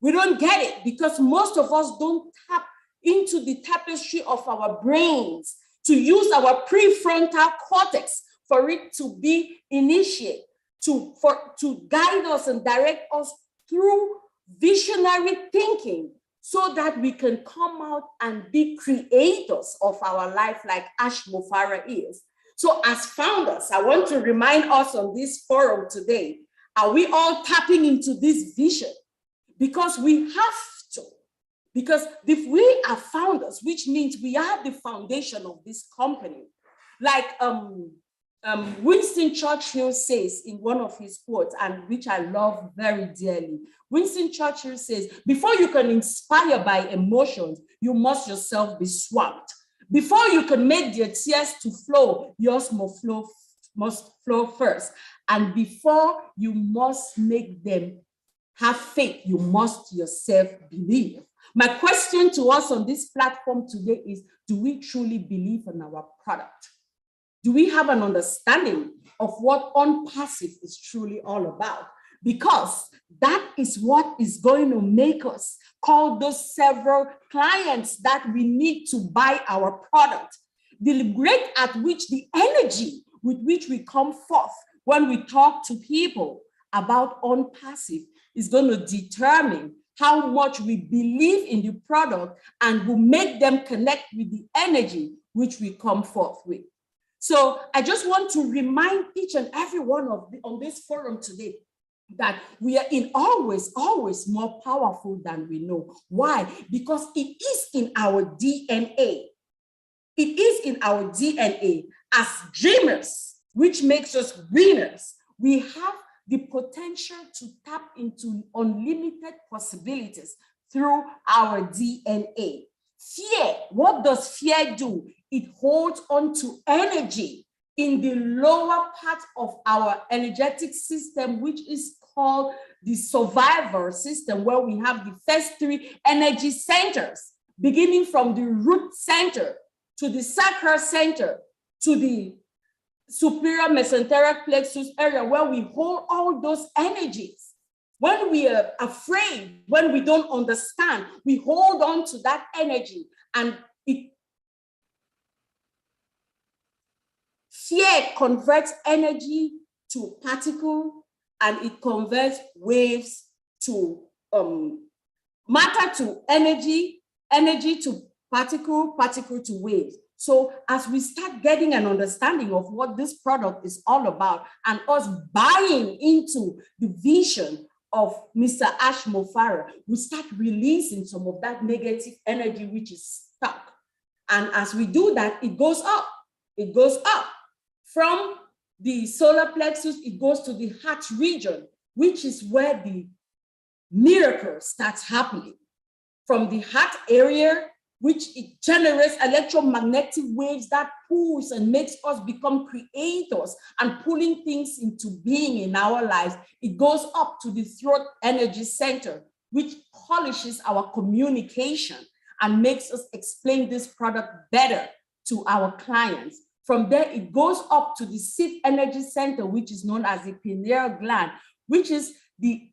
We don't get it because most of us don't tap into the tapestry of our brains to use our prefrontal cortex for it to be initiated, to guide us and direct us through visionary thinking so that we can come out and be creators of our life like Ash Mofara is. So as founders, I want to remind us on this forum today, are we all tapping into this vision? Because we have to. Because if we are founders, which means we are the foundation of this company, like Winston Churchill says in one of his quotes, and which I love very dearly. Winston Churchill says, before you can inspire by emotions, you must yourself be swamped. Before you can make your tears to flow, yours must flow first. And before you must make them have faith, you must yourself believe. My question to us on this platform today is, do we truly believe in our product? Do we have an understanding of what OwnPassive is truly all about? Because that is what is going to make us call those several clients that we need to buy our product. The rate at which the energy with which we come forth when we talk to people about OwnPassive is going to determine how much we believe in the product and will make them connect with the energy which we come forth with. So I just want to remind each and every one on this forum today that we are in always more powerful than we know. Why? Because it is in our DNA. It is in our DNA. As dreamers, which makes us winners, we have the potential to tap into unlimited possibilities through our DNA. Fear, what does fear do? It holds on to energy in the lower part of our energetic system, which is called the survivor system, where we have the first three energy centers, beginning from the root center to the sacral center to the superior mesenteric plexus area, where we hold all those energies. When we are afraid, when we don't understand, we hold on to that energy, and fear converts energy to particle, and it converts waves to matter to energy, energy to particle, particle to waves. So as we start getting an understanding of what this product is all about, and us buying into the vision of Mr. Ash Mofara, we start releasing some of that negative energy which is stuck. And as we do that, it goes up. It goes up. From the solar plexus, it goes to the heart region, which is where the miracle starts happening. From the heart area, which it generates electromagnetic waves that pulls and makes us become creators and pulling things into being in our lives. It goes up to the throat energy center, which polishes our communication and makes us explain this product better to our clients. From there, it goes up to the sixth energy center, which is known as the pineal gland, which is the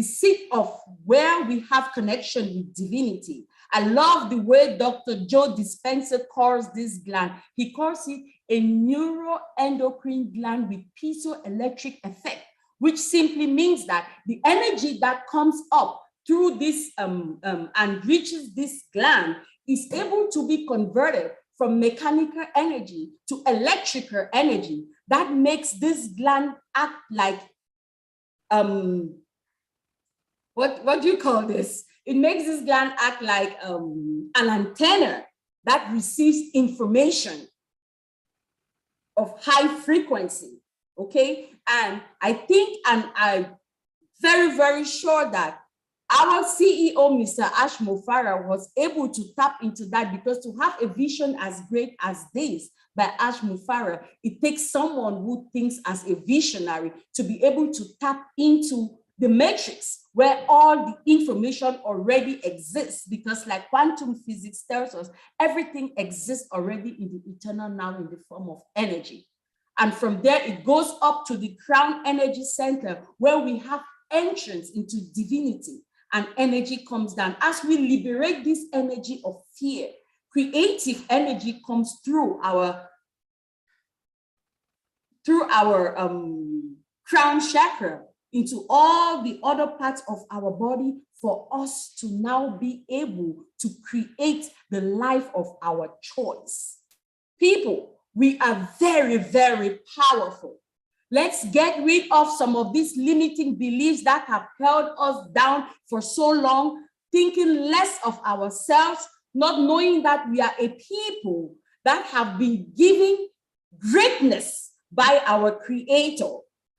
seat of where we have connection with divinity. I love the way Dr. Joe Dispenza calls this gland. He calls it a neuroendocrine gland with piezoelectric effect, which simply means that the energy that comes up through this and reaches this gland is able to be converted from mechanical energy to electrical energy. That makes this gland act like, what do you call this? It makes this gland act like an antenna that receives information of high frequency, okay? And I think, and I'm very, very sure that our CEO, Mr. Ash Mofara, was able to tap into that, because to have a vision as great as this by Ash Mofara, it takes someone who thinks as a visionary to be able to tap into the matrix where all the information already exists, because like quantum physics tells us, everything exists already in the eternal now in the form of energy. And from there, it goes up to the crown energy center where we have entrance into divinity, and energy comes down. As we liberate this energy of fear, creative energy comes through our crown chakra into all the other parts of our body for us to now be able to create the life of our choice. People, we are very, very powerful. Let's get rid of some of these limiting beliefs that have held us down for so long, thinking less of ourselves, not knowing that we are a people that have been given greatness by our Creator.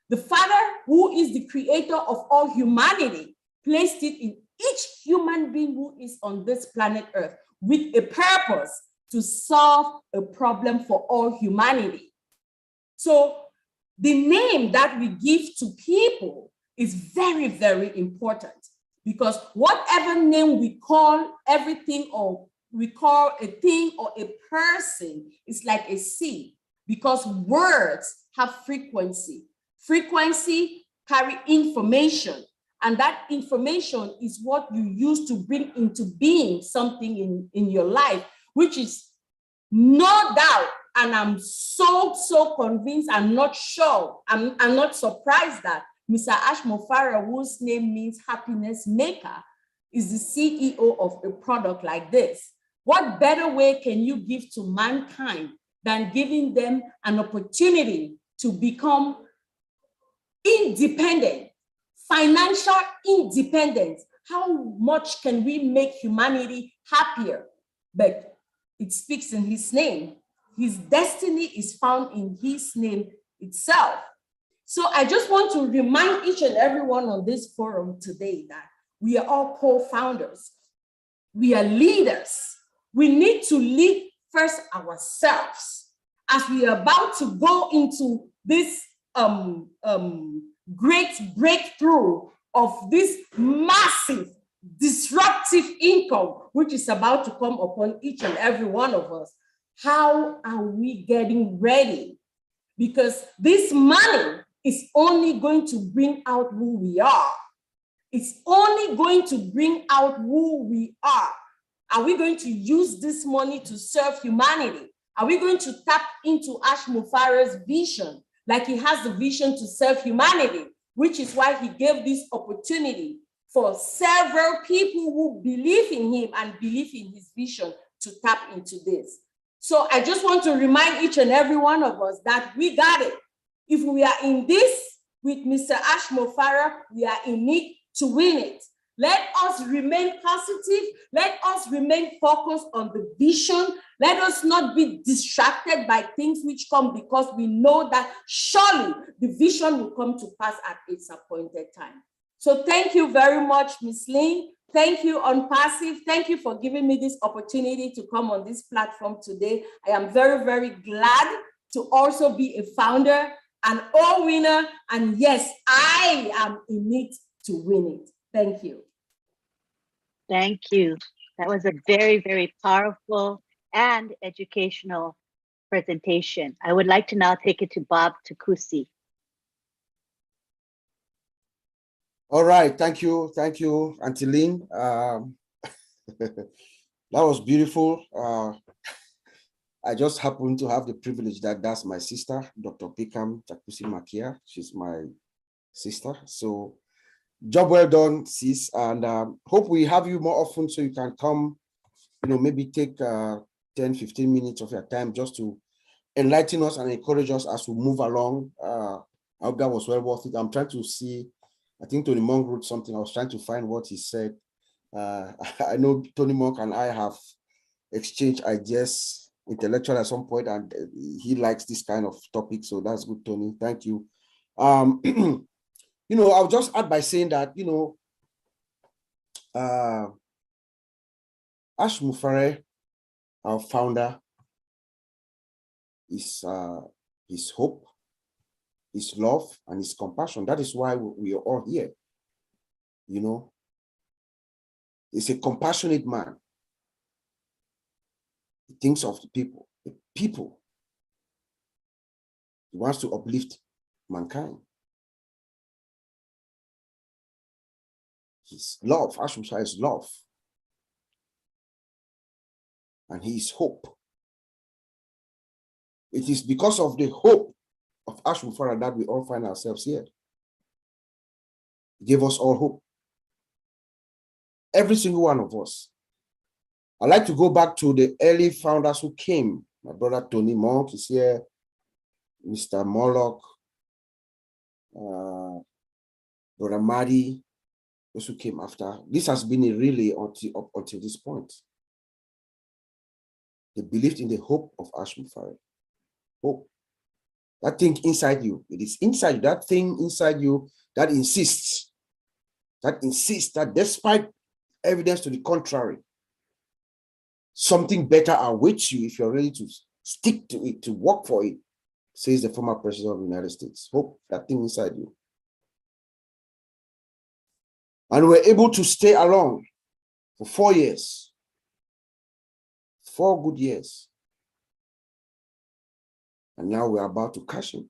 The Father, who is the creator of all humanity, placed it in each human being who is on this planet Earth with a purpose to solve a problem for all humanity. So the name that we give to people is very, very important, because whatever name we call everything, or we call a thing or a person, is like a seed, because words have frequency. Frequency carry information, and that information is what you use to bring into being something in your life, which is no doubt, and I'm so convinced, I'm not sure, I'm not surprised that Mr. Ashmofara, whose name means happiness maker, is the CEO of a product like this. What better way can you give to mankind than giving them an opportunity to become independent, financial independence? How much can we make humanity happier? But it speaks in his name. His destiny is found in his name itself. So I just want to remind each and everyone on this forum today that we are all co-founders. We are leaders. We need to lead first ourselves. As we are about to go into this great breakthrough of this massive disruptive income, which is about to come upon each and every one of us, how are we getting ready? Because this money is only going to bring out who we are. It's only going to bring out who we are. Are we going to use this money to serve humanity? Are we going to tap into Ashmofara's vision, like he has the vision to serve humanity, which is why he gave this opportunity for several people who believe in him and believe in his vision to tap into this. So I just want to remind each and every one of us that we got it. If we are in this with Mr. Ashmofara, we are in it to win it. Let us remain positive. Let us remain focused on the vision. Let us not be distracted by things which come, because we know that surely the vision will come to pass at its appointed time. So thank you very much, Ms. Lynn. Thank you, Unpassive. Thank you for giving me this opportunity to come on this platform today. I am very, very glad to also be a founder, an OWinner, and yes, I am in it to win it. Thank you. Thank you. That was a very, very powerful and educational presentation. I would like to now take it to Bob Takusi. All right, thank you, Auntie Lynn. That was beautiful. I just happen to have the privilege that that's my sister, Dr. Pickham Takusi Makia. She's my sister. So job well done, sis, and hope we have you more often so you can come, maybe take 10-15 minutes of your time just to enlighten us and encourage us as we move along. I hope that was well worth it. I'm trying to see, I think Tony Monk wrote something. I was trying to find what he said. I know Tony Monk and I have exchanged ideas intellectual at some point, and he likes this kind of topic. So that's good, Tony. Thank you. I'll just add by saying that, Ashmofara, our founder, is his hope, his love, and his compassion. That is why we are all here. You know, he's a compassionate man. He thinks of the people. The people. He wants to uplift mankind. His love, Ashum Shah is love. And he is hope. It is because of the hope of Ashum Farah that we all find ourselves here. He gave us all hope. Every single one of us. I like to go back to the early founders who came. My brother Tony Monk is here, Mr. Moloch, Brother Madi, those who came after. This has been a relay until this point. They believed in the hope of Ashum Farah. Hope. That thing inside you, it is inside you, that thing inside you that insists that despite evidence to the contrary, something better awaits you if you're ready to stick to it, to work for it, says the former president of the United States. Hope, that thing inside you. And we're able to stay along for 4 years. 4 good years. And now we're about to cash in.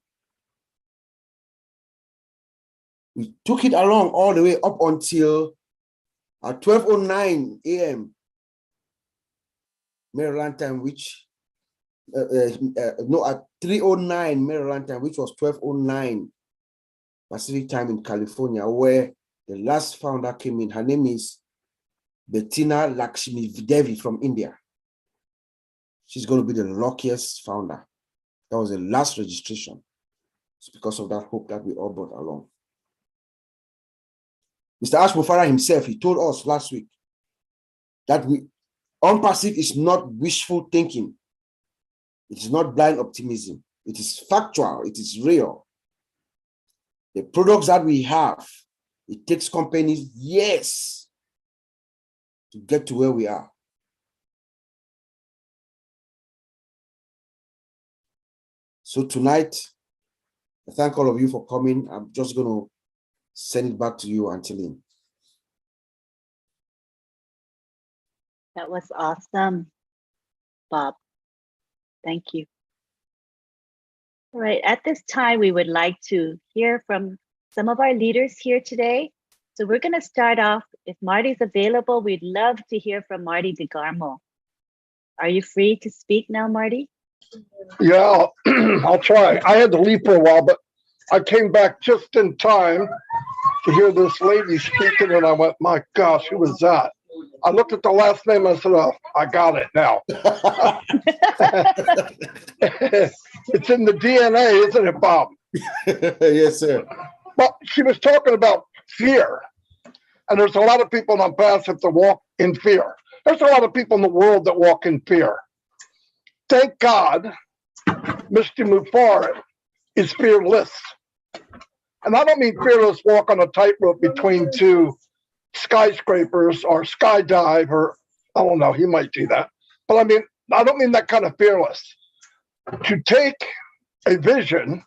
We took it along all the way up until at 12:09 a.m. Maryland time, which at 3:09 Maryland time, which was 12:09 Pacific time in California, where the last founder came in. Her name is Bettina Lakshmi Devi from India. She's going to be the luckiest founder. That was the last registration. It's because of that hope that we all brought along. Mr. Ashum Farah himself, he told us last week that OWpassive is not wishful thinking. It is not blind optimism. It is factual. It is real. The products that we have, it takes companies years to get to where we are. So tonight, I thank all of you for coming. I'm just going to send it back to you, Auntie Lynn. That was awesome, Bob. Thank you. All right, at this time, we would like to hear from some of our leaders here today. So we're going to start off. If Marty's available, we'd love to hear from Marty DeGarmo. Are you free to speak now, Marty? Yeah, I'll try. I had to leave for a while, but I came back just in time to hear this lady speaking, and I went, my gosh, who was that? I looked at the last name, and I said, oh, I got it now. It's in the DNA, isn't it, Bob? Yes, sir. But she was talking about fear, and there's a lot of people on OWpassive that walk in fear. There's a lot of people in the world that walk in fear. Thank God, Mr. Mufareh is fearless. And I don't mean fearless walk on a tightrope between two skyscrapers or skydive, or I don't know, he might do that. But I mean, I don't mean that kind of fearless. To take a vision,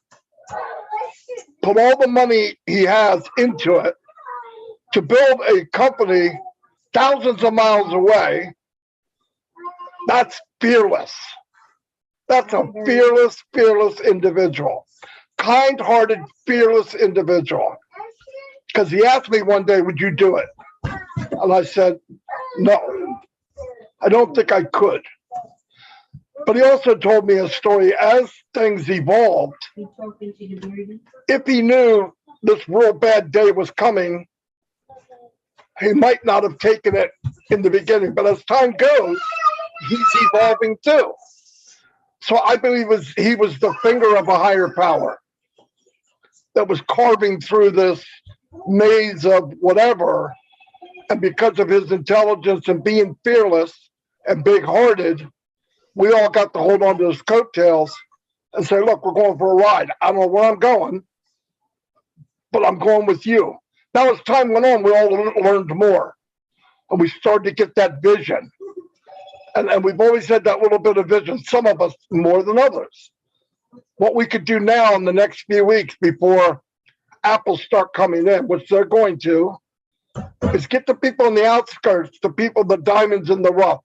put all the money he has into it, to build a company thousands of miles away, that's fearless. That's a fearless, fearless individual. Kind-hearted, fearless individual. Because he asked me one day, would you do it? And I said, no, I don't think I could. But he also told me a story as things evolved. If he knew this real bad day was coming, he might not have taken it in the beginning. But as time goes, he's evolving too. So I believe he was the finger of a higher power that was carving through this maze of whatever. And because of his intelligence and being fearless and big-hearted, we all got to hold on to his coattails and say, look, we're going for a ride. I don't know where I'm going, but I'm going with you. Now, as time went on, we all learned more. And we started to get that vision. And we've always had that little bit of vision, some of us more than others. What we could do now in the next few weeks before apples start coming in, which they're going to, is get the people on the outskirts, the people, the diamonds in the rough.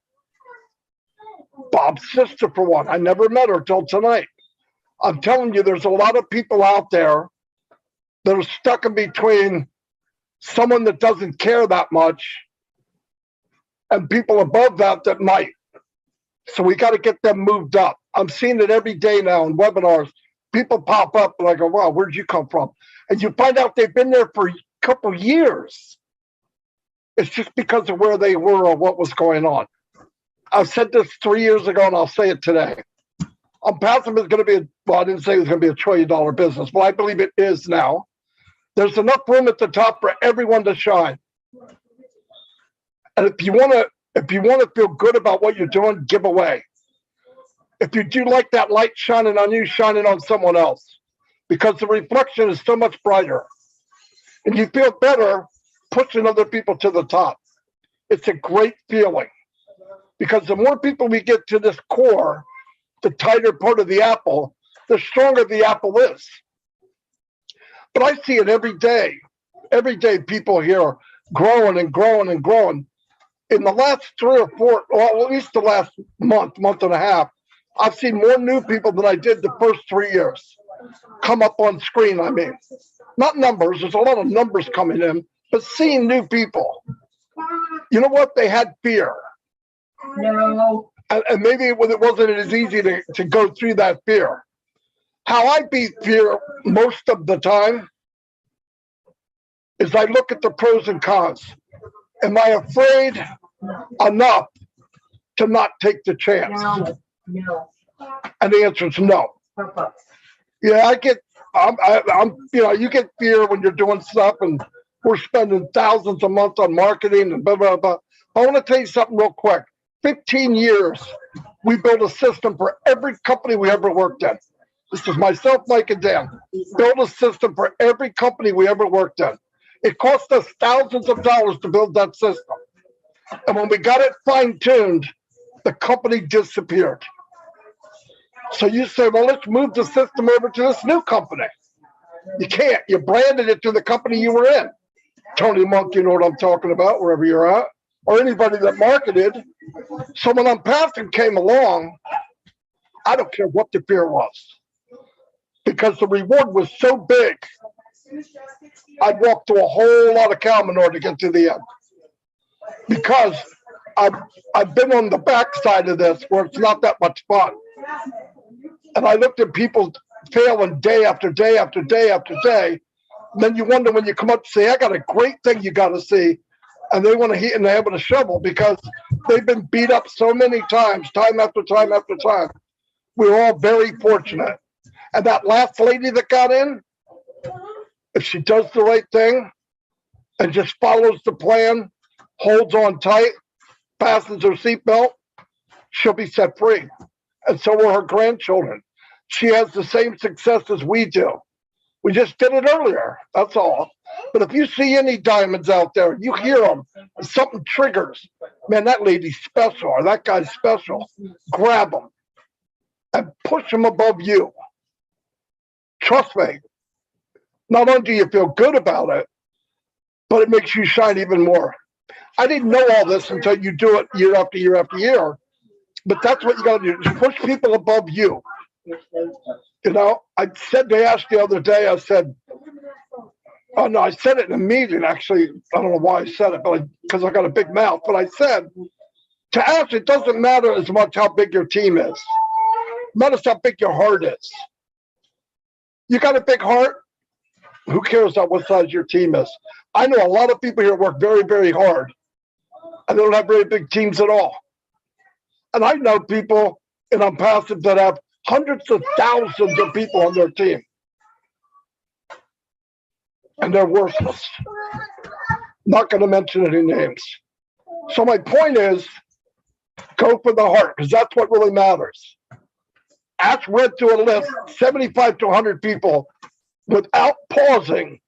Bob's sister, for one, I never met her till tonight. I'm telling you, there's a lot of people out there that are stuck in between someone that doesn't care that much and people above that that might. So we got to get them moved up. I'm seeing it every day now in webinars. People pop up and I go, wow, where'd you come from? And you find out they've been there for a couple years. It's just because of where they were or what was going on. I said this 3 years ago and I'll say it today. Passive is going to be, well, I didn't say it was going to be $1 trillion business, but I believe it is now. There's enough room at the top for everyone to shine. And if you want to feel good about what you're doing, give away. If you do like that light shining on you, shining on someone else, because the reflection is so much brighter. And you feel better pushing other people to the top. It's a great feeling. Because the more people we get to this core, the tighter part of the apple, the stronger the apple is. But I see it every day. Every day people here are growing and growing and growing. In the last 3 or 4, well, at least the last month and a half, I've seen more new people than I did the first 3 years come up on screen, I mean. Not numbers, there's a lot of numbers coming in, but seeing new people. You know what? They had fear. No. And maybe it wasn't as easy to go through that fear. How I beat fear most of the time is I look at the pros and cons. Am I afraid enough to not take the chance? No. And the answer is no. Yeah, you get fear when you're doing stuff and we're spending thousands a month on marketing and blah, blah, blah. I want to tell you something real quick. 15 years, we built a system for every company we ever worked in. This is myself, Mike, and Dan. Built a system for every company we ever worked in. It cost us thousands of dollars to build that system. And when we got it fine-tuned, the company disappeared. So you say, well, let's move the system over to this new company. You can't. You branded it to the company you were in. Tony Monk, you know what I'm talking about, wherever you're at. Or anybody that marketed. So when Passive came along, I don't care what the fear was. Because the reward was so big, I'd walk through a whole lot of cow manure to get to the end. Because I've been on the backside of this where it's not that much fun. And I looked at people failing day after day after day after day. And then you wonder when you come up to say, I got a great thing you got to see. And they want to hit in the head with a shovel because they've been beat up so many times, time after time after time. We're all very fortunate. And that last lady that got in, if she does the right thing and just follows the plan, holds on tight, fastens her seatbelt, she'll be set free. And so will her grandchildren. She has the same success as we do. We just did it earlier, that's all. But if you see any diamonds out there, you hear them, and something triggers, man, that lady's special, or that guy's special, grab them and push them above you. Trust me, not only do you feel good about it, but it makes you shine even more. I didn't know all this until you do it year after year after year, but that's what you got to do, just push people above you. You know, I said to Ash the other day, I said, oh no, I said it in a meeting, actually. I don't know why I said it, but because I got a big mouth. But I said, to Ash, it doesn't matter as much how big your team is. It matters how big your heart is. You got a big heart? Who cares about what size your team is? I know a lot of people here work very, very hard, and they don't have very big teams at all. And I know people in Passive that have hundreds of thousands of people on their team. And they're worthless. Not going to mention any names. So my point is, go for the heart, because that's what really matters. Ash read through a list, 75 to 100 people, without pausing,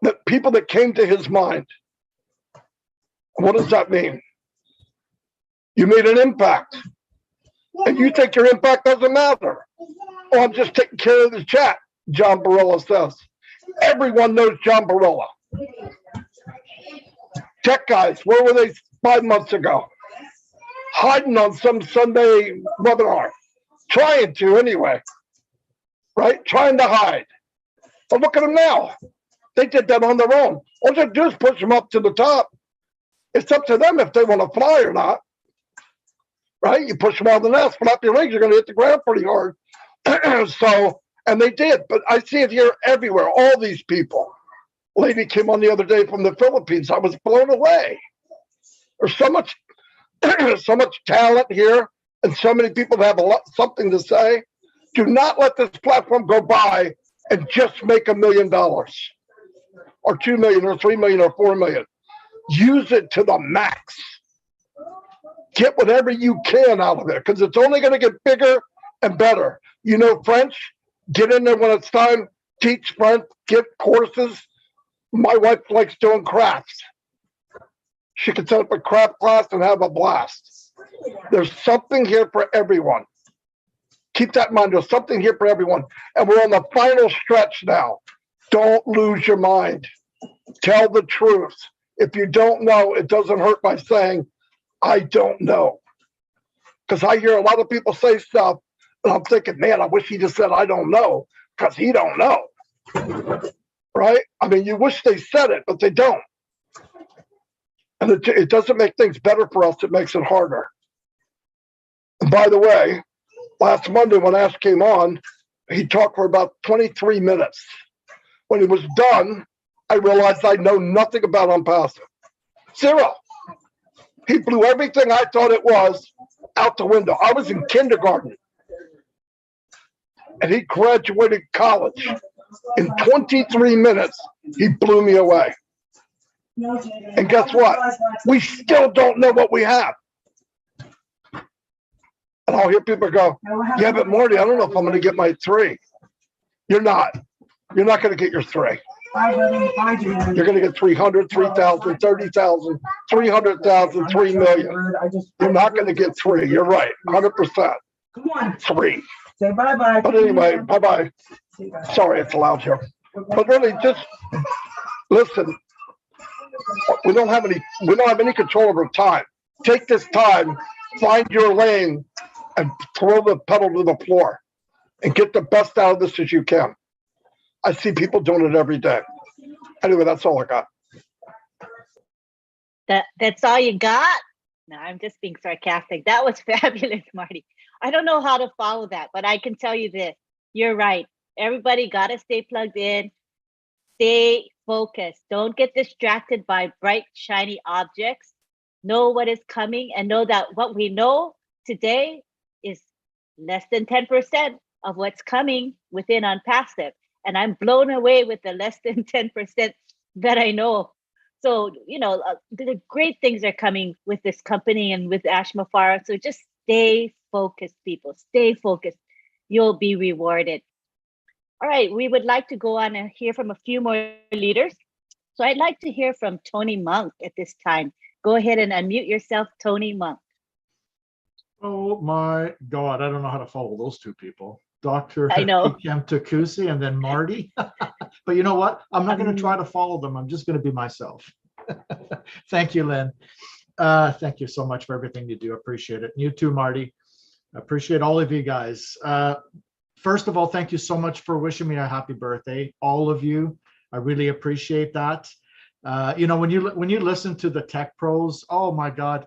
the people that came to his mind. What does that mean? You made an impact. And you think your impact doesn't matter. Oh, I'm just taking care of the chat, John Barilla says. Everyone knows John Barilla. Tech guys, where were they 5 months ago? Hiding on some Sunday webinar. Trying to anyway. Right? Trying to hide. But look at them now. They did that on their own. All they do is push them up to the top. It's up to them if they want to fly or not. Right? You push them out of the nest, flap your wings, you're going to hit the ground pretty hard. So, and they did. But I see it here everywhere. All these people. Lady came on the other day from the Philippines. I was blown away. There's so much, so much talent here, and so many people have something to say. Do not let this platform go by and just make $1 million, or 2 million, or 3 million, or 4 million. Use it to the max. Get whatever you can out of it, because it's only going to get bigger and better. You know French? Get in there when it's time. Teach French. Get courses. My wife likes doing crafts. She can set up a craft class and have a blast. There's something here for everyone. Keep that in mind. There's something here for everyone. And we're on the final stretch now. Don't lose your mind. Tell the truth. If you don't know, it doesn't hurt by saying, I don't know. Because I hear a lot of people say stuff, and I'm thinking, man, I wish he just said, I don't know, because he don't know. Right? I mean, you wish they said it, but they don't. And it doesn't make things better for us. It makes it harder. And by the way, last Monday when Ash came on, he talked for about 23 minutes. When he was done, I realized I know nothing about Unpassive. Zero. He blew everything I thought it was out the window. I was in kindergarten. And he graduated college. In 23 minutes, he blew me away. And guess what? We still don't know what we have. And I'll hear people go, yeah, but Morty, I don't know if I'm going to get my 3. You're not. You're not going to get your 3. You're going to get 300, 3,000, 30,000, 300,000, 3 million. You're not going to get 3. You're right. 100%. 3. Say bye-bye. But anyway, bye-bye. Sorry, it's loud here. But really, just listen. We don't have any control over time. Take this time, find your lane, and throw the pedal to the floor, and get the best out of this as you can. I see people doing it every day. Anyway, that's all I got. That's all you got? No, I'm just being sarcastic. That was fabulous, Marty. I don't know how to follow that, but I can tell you this. You're right. Everybody got to stay plugged in. Stay focused. Don't get distracted by bright, shiny objects. Know what is coming and know that what we know today is less than 10% of what's coming within Unpassive. And I'm blown away with the less than 10% that I know. So, you know, the great things are coming with this company and with Ash Mafara. So just stay focused, people. Stay focused. You'll be rewarded. All right, we would like to go on and hear from a few more leaders. So I'd like to hear from Tony Monk at this time. Go ahead and unmute yourself, Tony Monk. Oh my God, I don't know how to follow those two people. Dr. I know. Takusi and then Marty. But you know what? I'm not going to try to follow them. I'm just going to be myself. Thank you, Lynn. Thank you so much for everything you do. Appreciate it. And you too, Marty. Appreciate all of you guys. First of all, thank you so much for wishing me a happy birthday, all of you. I really appreciate that. You know, when you listen to the tech pros, oh my God,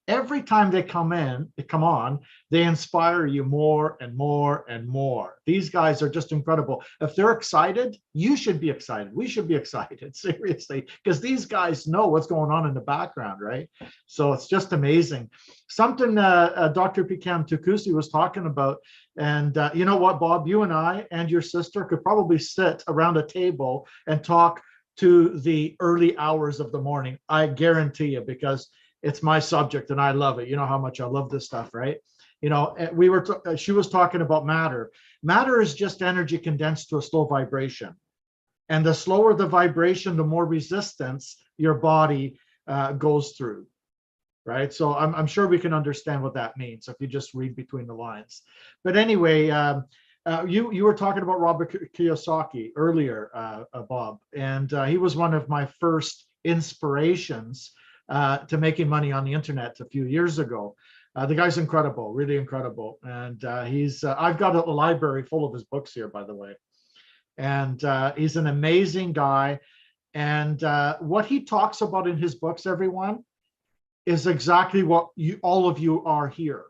every time they come on, they inspire you more and more and more. These guys are just incredible. If they're excited, you should be excited. We should be excited, seriously, because these guys know what's going on in the background, right? So it's just amazing. Something Dr. Pikam Tukusi was talking about, and you know what, Bob, you and I and your sister could probably sit around a table and talk to the early hours of the morning. I guarantee you, because it's my subject and I love it. You know how much I love this stuff, right? You know, she was talking about matter. Matter is just energy condensed to a slow vibration. And the slower the vibration, the more resistance your body goes through, right? So I'm sure we can understand what that means if you just read between the lines. But anyway, you were talking about Robert Kiyosaki earlier, Bob, and he was one of my first inspirations to making money on the internet a few years ago. The guy's incredible, really incredible. And I've got a library full of his books here, by the way. And he's an amazing guy. And what he talks about in his books, everyone, is exactly what all of you are here.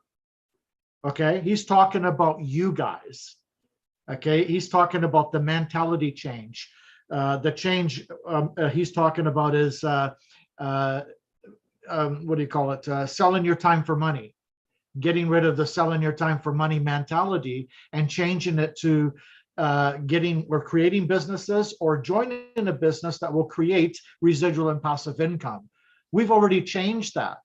Okay, he's talking about you guys. Okay, he's talking about the mentality change. The change he's talking about is what do you call it? Selling your time for money, getting rid of the selling your time for money mentality and changing it to creating businesses or joining a business that will create residual and passive income. We've already changed that,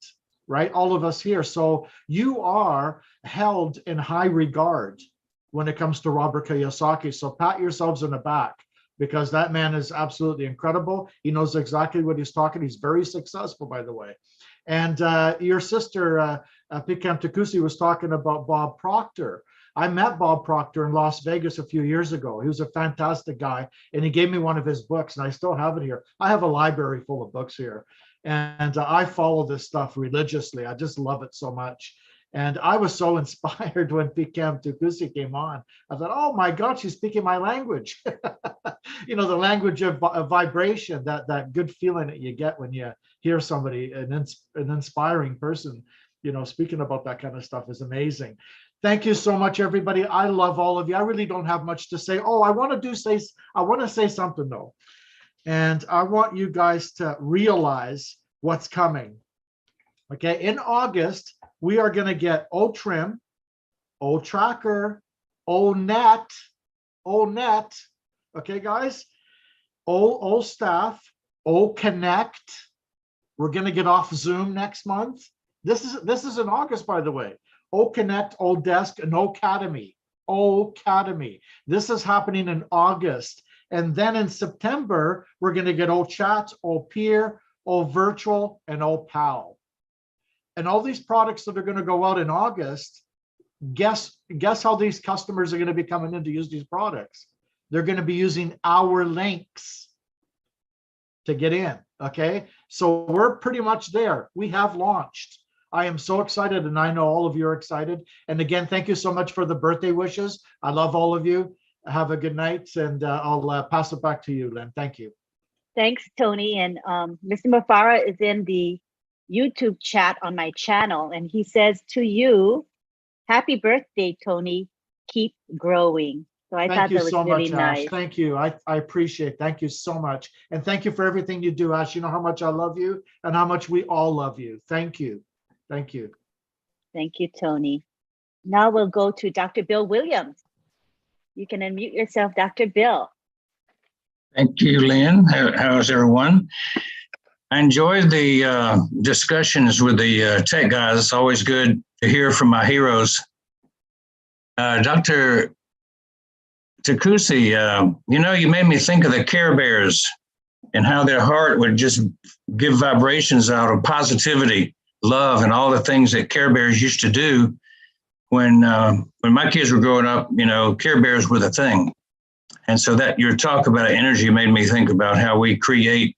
right? All of us here. So you are held in high regard when it comes to Robert Kiyosaki. So pat yourselves on the back, because that man is absolutely incredible. He knows exactly what he's talking. He's very successful, by the way. And your sister, Pikam Takusi, was talking about Bob Proctor. I met Bob Proctor in Las Vegas a few years ago. He was a fantastic guy, and he gave me one of his books, and I still have it here. I have a library full of books here, and I follow this stuff religiously. I just love it so much. And I was so inspired when Pikam Takusi came on. I thought, oh my God, she's speaking my language. You know, the language of vibration, that good feeling that you get when you hear somebody, an inspiring person, you know, speaking about that kind of stuff is amazing. Thank you so much, everybody. I love all of you. I really don't have much to say. Oh, I want to say something though. And I want you guys to realize what's coming. Okay, in August, we are going to get OTrim, OTracker, ONet. Okay, guys, OStaff, OConnect. We're going to get off Zoom next month. This is in August, by the way. OConnect, ODesk, and OCademy. OCademy. This is happening in August. And then in September, we're going to get OChat, OPeer, OVirtual, and OPal. And all these products that are going to go out in August, guess how these customers are going to be coming in to use these products? They're going to be using our links to get in. Okay, so we're pretty much there. We have launched. I am so excited, and I know all of you are excited. And again, thank you so much for the birthday wishes. I love all of you. Have a good night, and I'll pass it back to you, Lynn. Thank you. Thanks, Tony. And Mr. Mufara is in the YouTube chat on my channel, and he says to you, happy birthday, Tony. Keep growing. So I thought that was really nice. Thank you. I appreciate it. Thank you so much. And thank you for everything you do, Ash. You know how much I love you and how much we all love you. Thank you. Thank you. Thank you, Tony. Now we'll go to Dr. Bill Williams. You can unmute yourself, Dr. Bill. Thank you, Lynn. How's everyone? I enjoyed the discussions with the tech guys. It's always good to hear from my heroes. Dr. Takusi, you know, you made me think of the Care Bears and how their heart would just give vibrations out of positivity, love, and all the things that Care Bears used to do. When my kids were growing up, you know, Care Bears were the thing. And so that your talk about energy made me think about how we create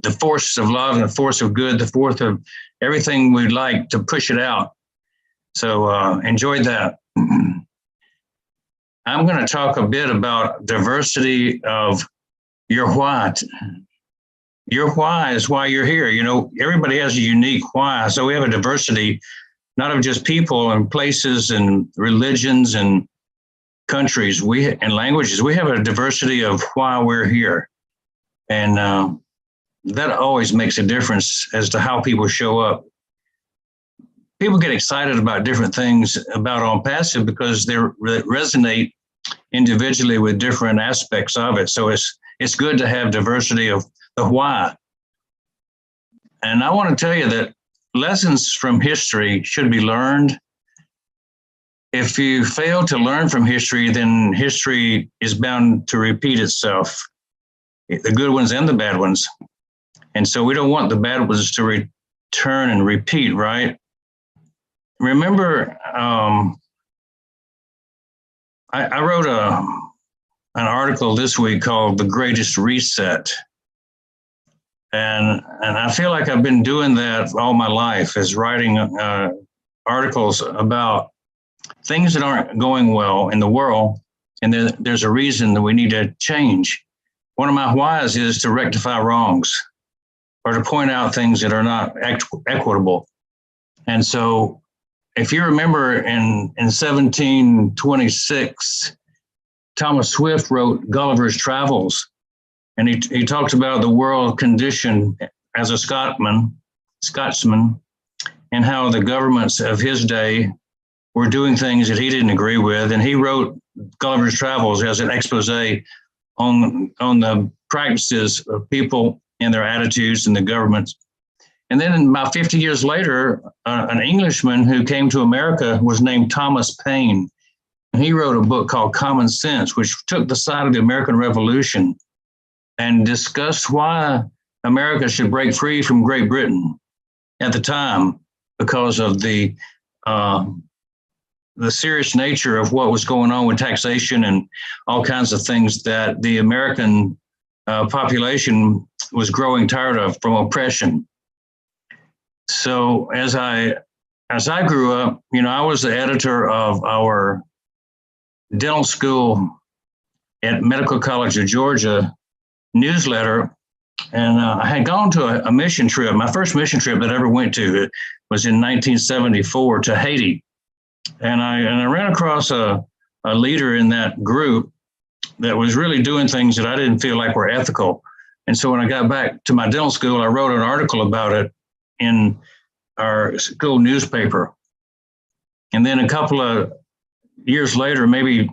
the force of love and the force of good, the force of everything we'd like to push it out. So enjoyed that. I'm going to talk a bit about diversity of your why. Your why is why you're here. You know, everybody has a unique why. So we have a diversity, not of just people and places and religions and countries and languages. We have a diversity of why we're here. And that always makes a difference as to how people show up. People get excited about different things about On Passive because they resonate individually with different aspects of it. So it's good to have diversity of the why. And I want to tell you that lessons from history should be learned. If you fail to learn from history, then history is bound to repeat itself, the good ones and the bad ones. And so we don't want the bad ones to return and repeat, right? Remember, I wrote an article this week called The Greatest Reset. And I feel like I've been doing that all my life, is writing articles about things that aren't going well in the world. And there's a reason that we need to change. One of my whys is to rectify wrongs, or to point out things that are not equitable. And so if you remember in 1726, Thomas Swift wrote Gulliver's Travels, and he talked about the world condition as a Scotsman, and how the governments of his day were doing things that he didn't agree with. And he wrote Gulliver's Travels as an expose on the practices of people and their attitudes in the government. And then about 50 years later, an Englishman who came to America was named Thomas Paine. And he wrote a book called Common Sense, which took the side of the American Revolution and discussed why America should break free from Great Britain at the time, because of the serious nature of what was going on with taxation and all kinds of things that the American population was growing tired of from oppression. So as I grew up, I was the editor of our dental school at Medical College of Georgia newsletter. And I had gone to a mission trip. My first mission trip that I ever went to was in 1974 to Haiti. And I ran across a leader in that group that was really doing things that I didn't feel like were ethical. And so when I got back to my dental school, I wrote an article about it in our school newspaper. And then a couple of years later, maybe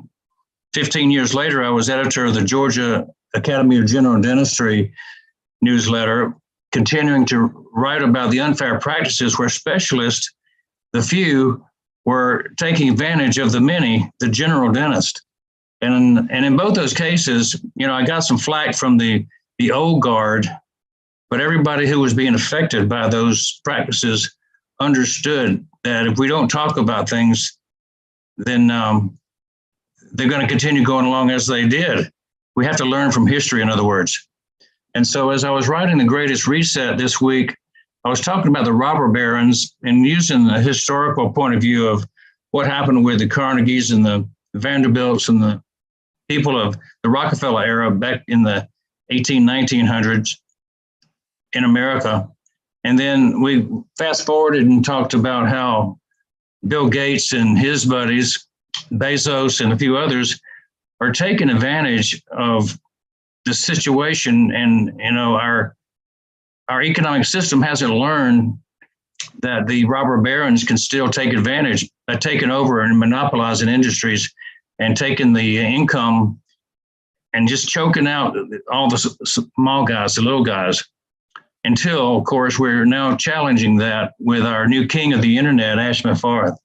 15 years later, I was editor of the Georgia Academy of General Dentistry newsletter, continuing to write about the unfair practices where specialists, the few, were taking advantage of the many, the general dentist. And in both those cases, I got some flack from the old guard, but everybody who was being affected by those practices understood that if we don't talk about things, then they're going to continue going along as they did. We have to learn from history, in other words. And so as I was writing The Greatest Reset this week, I was talking about the robber barons and using the historical point of view of what happened with the Carnegies and the Vanderbilts and the people of the Rockefeller era back in the 1900s in America. And then we fast forwarded and talked about how Bill Gates and his buddies, Bezos and a few others, are taking advantage of the situation. And, our economic system hasn't learned that the robber barons can still take advantage by taking over and monopolizing industries and taking the income and just choking out all the small guys, the little guys, until, of course, we're now challenging that with our new king of the internet, Ash Mafarth.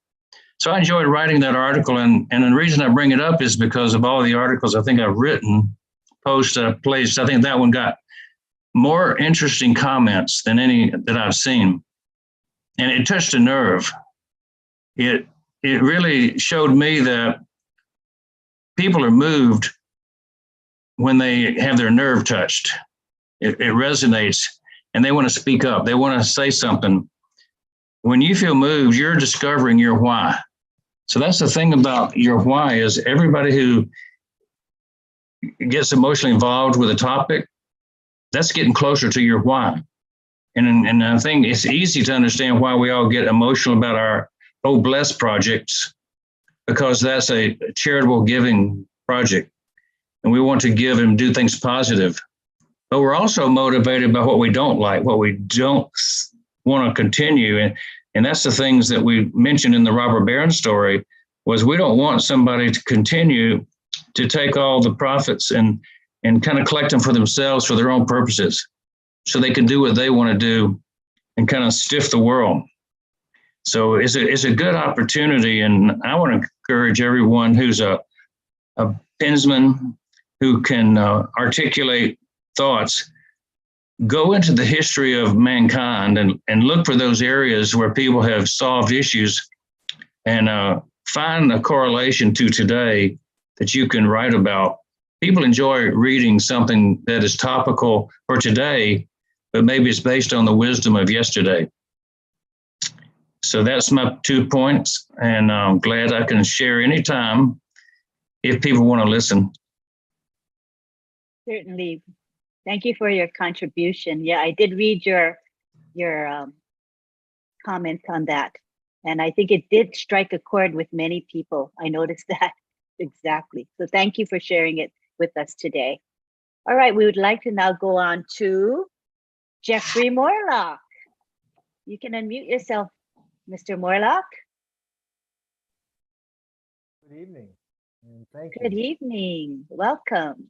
So I enjoyed writing that article. And the reason I bring it up is because of all the articles I think I've written, posts I've placed. I think that one got more interesting comments than any that I've seen. And it touched a nerve. It really showed me that people are moved when they have their nerve touched. It resonates and they want to speak up. They want to say something. When you feel moved, you're discovering your why. So that's the thing about your why, is everybody who gets emotionally involved with a topic, that's getting closer to your why. And I think it's easy to understand why we all get emotional about our Oh Bless projects, because that's a charitable giving project. And we want to give and do things positive. But we're also motivated by what we don't like, what we don't want to continue. And that's the things that we mentioned in the robber baron story, was we don't want somebody to continue to take all the profits and kind of collect them for themselves for their own purposes, so they can do what they want to do and kind of stiff the world. So it's a good opportunity. And I want to encourage everyone who's a pensman, who can articulate thoughts, go into the history of mankind and look for those areas where people have solved issues, and find a correlation to today that you can write about. People enjoy reading something that is topical for today, but maybe it's based on the wisdom of yesterday. So that's my 2 points, and I'm glad I can share anytime if people want to listen. Certainly. Thank you for your contribution. Yeah, I did read your comments on that. And I think it did strike a chord with many people. I noticed that exactly. So thank you for sharing it with us today. All right, we would like to now go on to Jeffrey Morlock. You can unmute yourself, Mr. Morlock. Good evening, and thank Good you. evening. Welcome.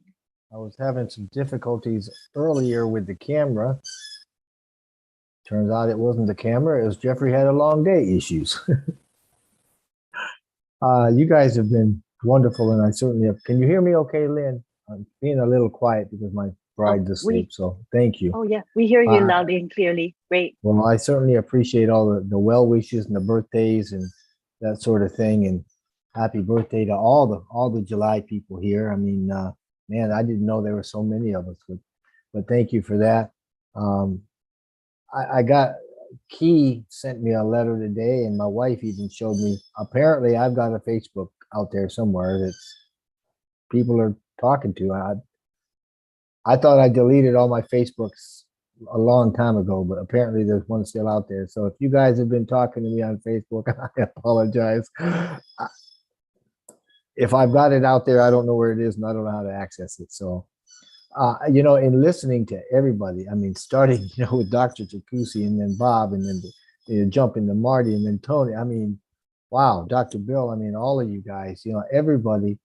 I was having some difficulties earlier with the camera. Turns out it wasn't the camera, it was Jeffrey had a long day issues. You guys have been wonderful, and I certainly have. Can you hear me okay, Lynn? I'm being a little quiet because my bride's asleep, so thank you. Oh yeah, we hear you loudly and clearly. Great. Well, I certainly appreciate all the well wishes and the birthdays and that sort of thing, and happy birthday to all the July people here. I mean, man, I didn't know there were so many of us, but thank you for that. I got Key sent me a letter today, and my wife even showed me. Apparently, I've got a Facebook out there somewhere that people are talking to. I thought I deleted all my Facebooks a long time ago, but apparently there's one still out there. So if you guys have been talking to me on Facebook, I apologize. If I've got it out there, I don't know where it is, and I don't know how to access it. So, you know, in listening to everybody, I mean, starting, you know, with Dr. Takusi and then Bob, and then jumping to Marty and then Tony. I mean, wow, Dr. Bill, I mean, all of you guys, you know, everybody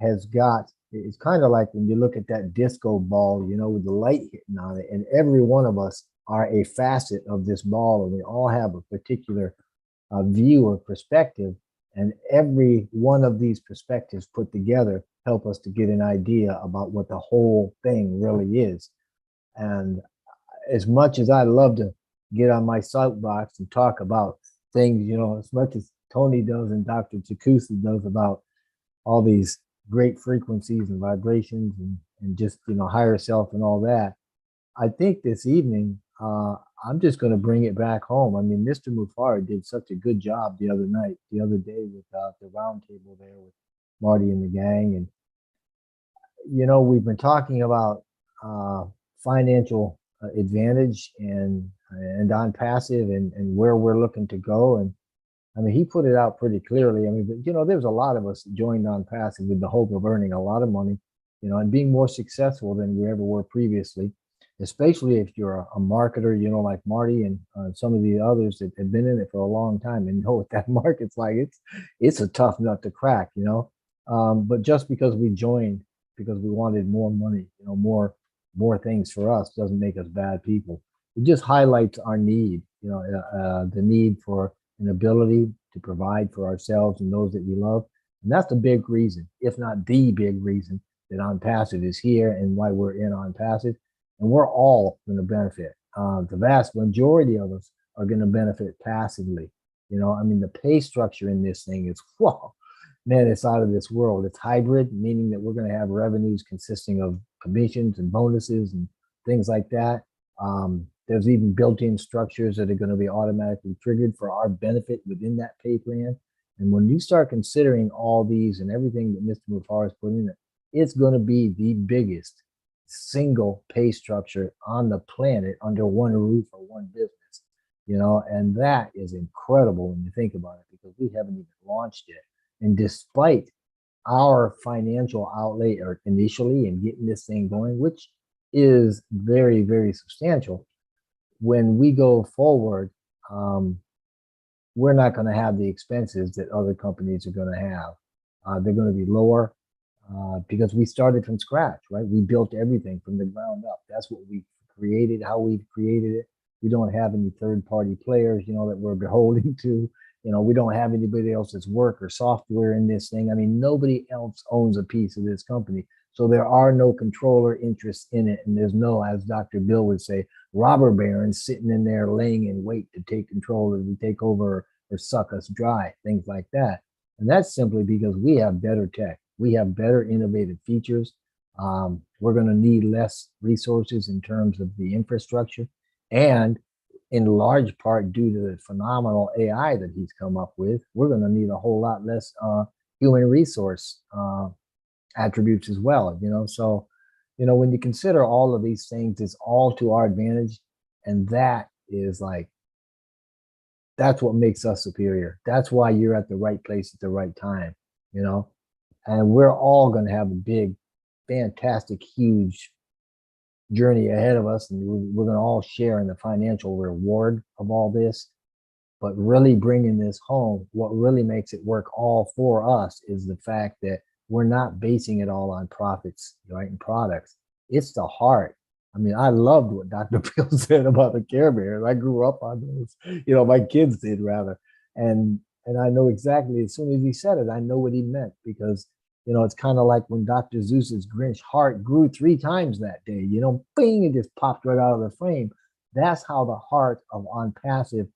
has got, it's kind of like when you look at that disco ball, you know, with the light hitting on it, and every one of us are a facet of this ball, and we all have a particular view or perspective, and every one of these perspectives put together help us to get an idea about what the whole thing really is. And as much as I love to get on my soapbox and talk about things, you know, as much as Tony does and Dr. Takusi does about all these great frequencies and vibrations and just, you know, higher self and all that, I think this evening, I'm just going to bring it back home. I mean, Mr. Mufari did such a good job the other day with the round table there with Marty and the gang. And, you know, we've been talking about financial advantage and on passive and where we're looking to go. And I mean, he put it out pretty clearly. I mean, you know, there's a lot of us joined on passive with the hope of earning a lot of money, you know, and being more successful than we ever were previously, especially if you're a marketer, you know, like Marty and some of the others that have been in it for a long time and know what that market's like. It's a tough nut to crack, you know. But just because we joined because we wanted more money, you know, more things for us doesn't make us bad people. It just highlights our need, you know, the need for an ability to provide for ourselves and those that we love. And that's the big reason, if not the big reason, that On Passive is here and why we're in On Passive. And we're all going to benefit. The vast majority of us are going to benefit passively. You know, I mean, the pay structure in this thing is, whoa, man, it's out of this world. It's hybrid, meaning that we're going to have revenues consisting of commissions and bonuses and things like that. There's even built-in structures that are going to be automatically triggered for our benefit within that pay plan. And when you start considering all these and everything that Mr. Mufar has put in it, it's going to be the biggest single pay structure on the planet under one roof or one business, you know, and that is incredible when you think about it, because we haven't even launched yet. And despite our financial outlay or initially in getting this thing going, which is very, very substantial, when we go forward, we're not going to have the expenses that other companies are going to have. They're going to be lower because we started from scratch, right? We built everything from the ground up. That's what we created, how we've created it. We don't have any third-party players, you know, that we're beholden to. You know, we don't have anybody else's work or software in this thing. I mean, nobody else owns a piece of this company. So there are no controller interests in it. And there's no, as Dr. Bill would say, robber barons sitting in there laying in wait to take control or to take over or suck us dry, things like that. And that's simply because we have better tech. We have better innovative features. We're going to need less resources in terms of the infrastructure, and in large part due to the phenomenal AI that he's come up with, we're going to need a whole lot less human resource attributes as well. So when you consider all of these things, it's all to our advantage, and that is that's what makes us superior. That's why you're at the right place at the right time, and we're all going to have a big, fantastic, huge journey ahead of us, and we're going to all share in the financial reward of all this. But really bringing this home, what really makes it work all for us is the fact that we're not basing it all on profits, right, and products. It's the heart. I mean, I loved what Dr. Bill said about the Care Bears. I grew up on those, my kids did rather. And I know exactly, as soon as he said it, I know what he meant, because, it's kind of like when Dr. Seuss's Grinch heart grew 3 times that day, bing, it just popped right out of the frame. That's how the heart of On Passive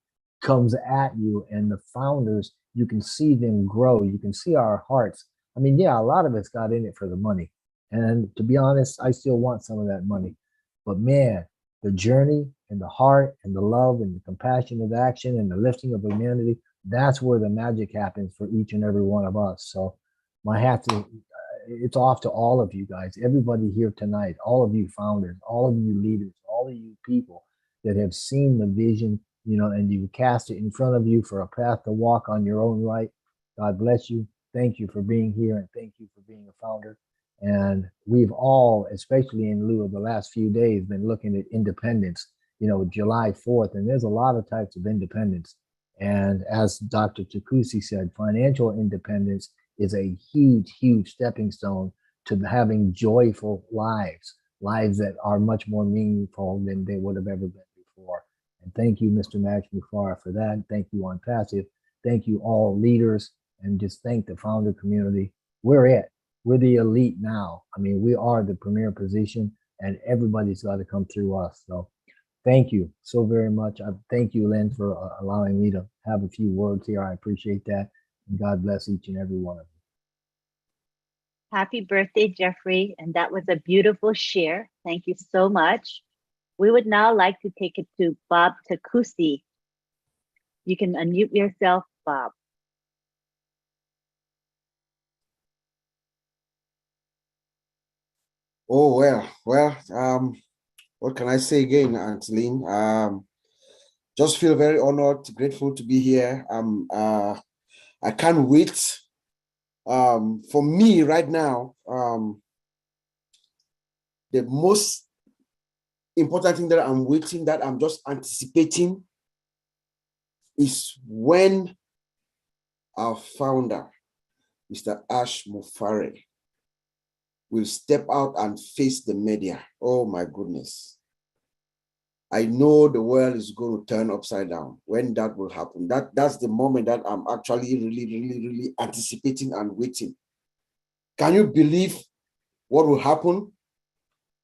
comes at you. And the founders, you can see them grow. You can see our hearts. I mean, yeah, a lot of us got in it for the money. And to be honest, I still want some of that money. But man, the journey and the heart and the love and the compassionate action and the lifting of humanity, that's where the magic happens for each and every one of us. So my hat to, it's off to all of you guys, everybody here tonight, all of you founders, all of you leaders, all of you people that have seen the vision, and you cast it in front of you for a path to walk on your own right. God bless you. Thank you for being here, and thank you for being a founder. And we've all, especially in lieu of the last few days, been looking at independence, July 4th, and there's a lot of types of independence. And as Dr. Takusi said, financial independence is a huge, huge stepping stone to having joyful lives that are much more meaningful than they would have ever been before. And thank you, Mr. Max Mufara, for that. Thank you, On Passive. Thank you, all leaders, and just thank the founder community. We're it. We're the elite now. I mean, we are the premier position, and everybody's got to come through us. So thank you so very much. Thank you, Lynn, for allowing me to have a few words here. I appreciate that. And God bless each and every one of you. Happy birthday, Jeffrey. And that was a beautiful share. Thank you so much. We would now like to take it to Bob Takusi. You can unmute yourself, Bob. Oh, well, what can I say again, Anteline? Just feel very honored, grateful to be here. I can't wait. For me right now, the most important thing that I'm waiting, that I'm just anticipating, is when our founder, Mr. Ash Mufare, will step out and face the media. Oh my goodness. I know the world is going to turn upside down when that will happen. That's the moment that I'm actually really anticipating and waiting. Can you believe what will happen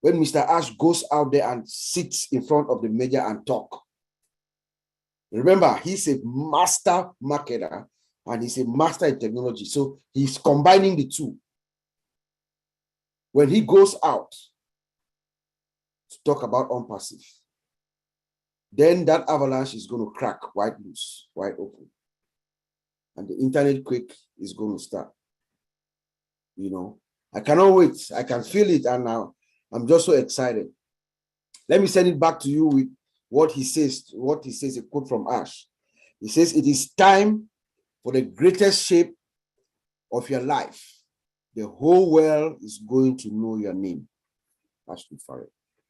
when Mr. Ash goes out there and sits in front of the media and talk? Remember, he's a master marketer and he's a master in technology. So he's combining the two. When he goes out to talk about OnPassive, then that avalanche is going to crack wide loose, wide open. And the internet quake is going to start. I cannot wait. I can feel it. And now I'm just so excited. Let me send it back to you with what he says, a quote from Ash. He says, "It is time for the greatest shape of your life. The whole world is going to know your name." Ash Mufare.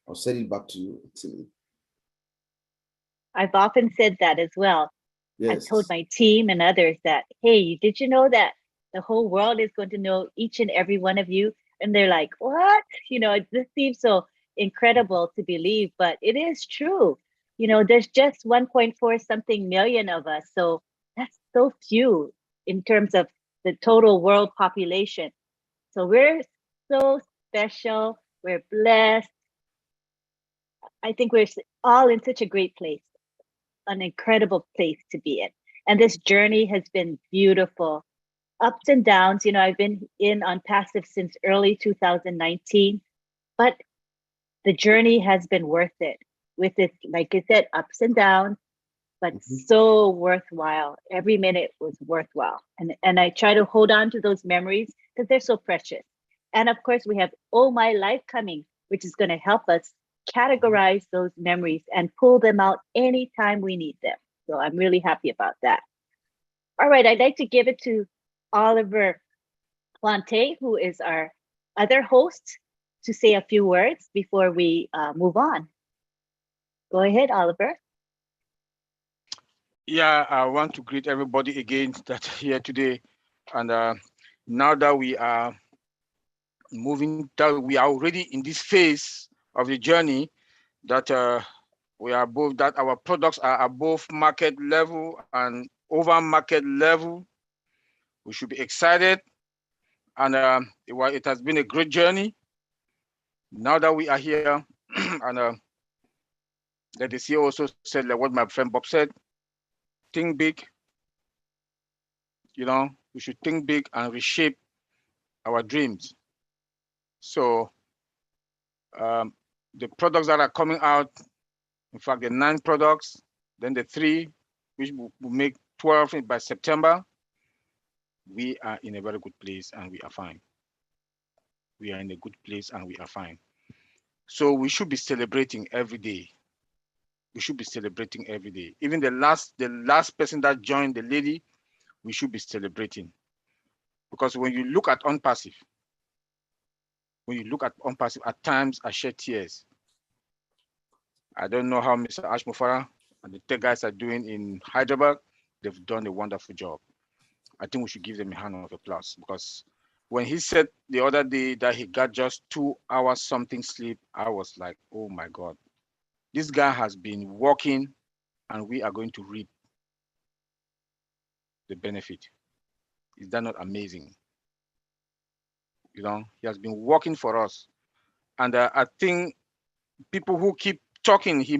I'll send it back to you. I've often said that as well. Yes. I've told my team and others that, hey, did you know that the whole world is going to know each and every one of you? And they're like, what? This seems so incredible to believe, but it is true. There's just 1.4 something million of us. So that's so few in terms of the total world population. So we're so special. We're blessed. I think we're all in such a great place, an incredible place to be in. And this journey has been beautiful. Ups and downs. I've been in On Passive since early 2019. but the journey has been worth it with it, like I said, ups and downs, but so worthwhile. Every minute was worthwhile. And I try to hold on to those memories because they're so precious. And of course, we have Oh My Life coming, which is going to help us categorize those memories and pull them out anytime we need them. So I'm really happy about that. All right, I'd like to give it to Oliver Plante, who is our other host, to say a few words before we move on. Go ahead, Oliver. Yeah, I want to greet everybody again that's here today. And now that we are moving, that we are already in this phase of the journey, that we are above, that our products are above market level and over market level. We should be excited. And it has been a great journey. Now that we are here, and that the CEO also said, like what my friend Bob said, think big. You know, we should think big and reshape our dreams. So the products that are coming out, in fact, the 9 products, then the 3, which will make 12 by September, we are in a very good place and we are fine. We are in a good place and we are fine. So we should be celebrating every day. We should be celebrating every day. Even the last person that joined, the lady, we should be celebrating. Because when you look at unpassive, at times I shed tears. I don't know how Mr. Ash Mufara and the tech guys are doing in Hyderabad. They've done a wonderful job. I think we should give them a hand of applause, because when he said the other day that he got just 2 hours something sleep, I was like, oh my God, this guy has been working and we are going to reap the benefit. Is that not amazing? You know, he has been working for us. And I think people who keep talking, he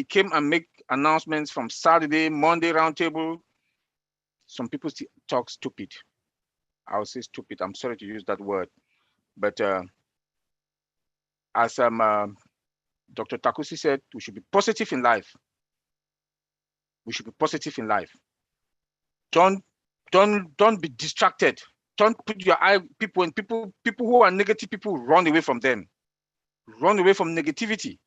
came and make announcements from Saturday, Monday roundtable. Some people talk stupid. I would say stupid. I'm sorry to use that word. But as Dr. Takusi said, we should be positive in life. We should be positive in life. Don't be distracted. Don't put your eye, people who are negative, people run away from them. Run away from negativity.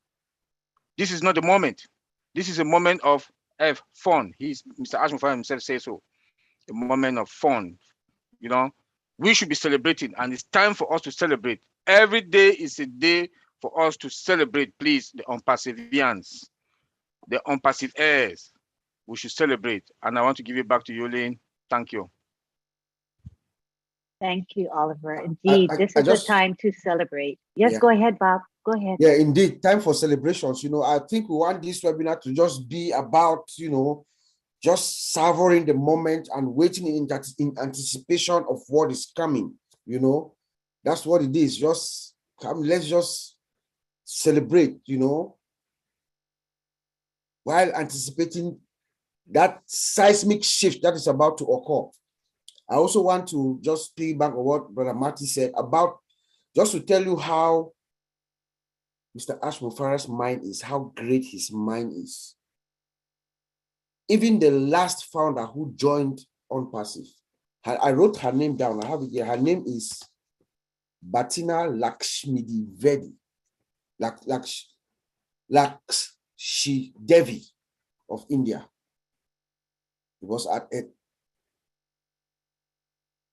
This is not the moment. This is a moment of fun. Mr. Ashmufara himself says so. A moment of fun. You know, we should be celebrating, and it's time for us to celebrate. Every day is a day for us to celebrate, please, the unperseverance, the unpassive heirs. We should celebrate. And I want to give it back to you, Lynn. Thank you. Thank you, Oliver. Indeed, this is the time to celebrate. Yes, go ahead, Bob. Go ahead. Yeah, indeed, time for celebrations. You know, I think we want this webinar to just be about, you know, just savoring the moment and waiting in anticipation of what is coming. You know, that's what it is. Just come, let's just celebrate, you know, while anticipating that seismic shift that is about to occur. I also want to just piggyback on what Brother Marty said about, just to tell you how Mr. Ash Mufara's mind is, how great his mind is. Even the last founder who joined OnPassive, I wrote her name down. I have it here. Her name is Batina Lakshmidi Vedi, Lakshi Devi of India. It was at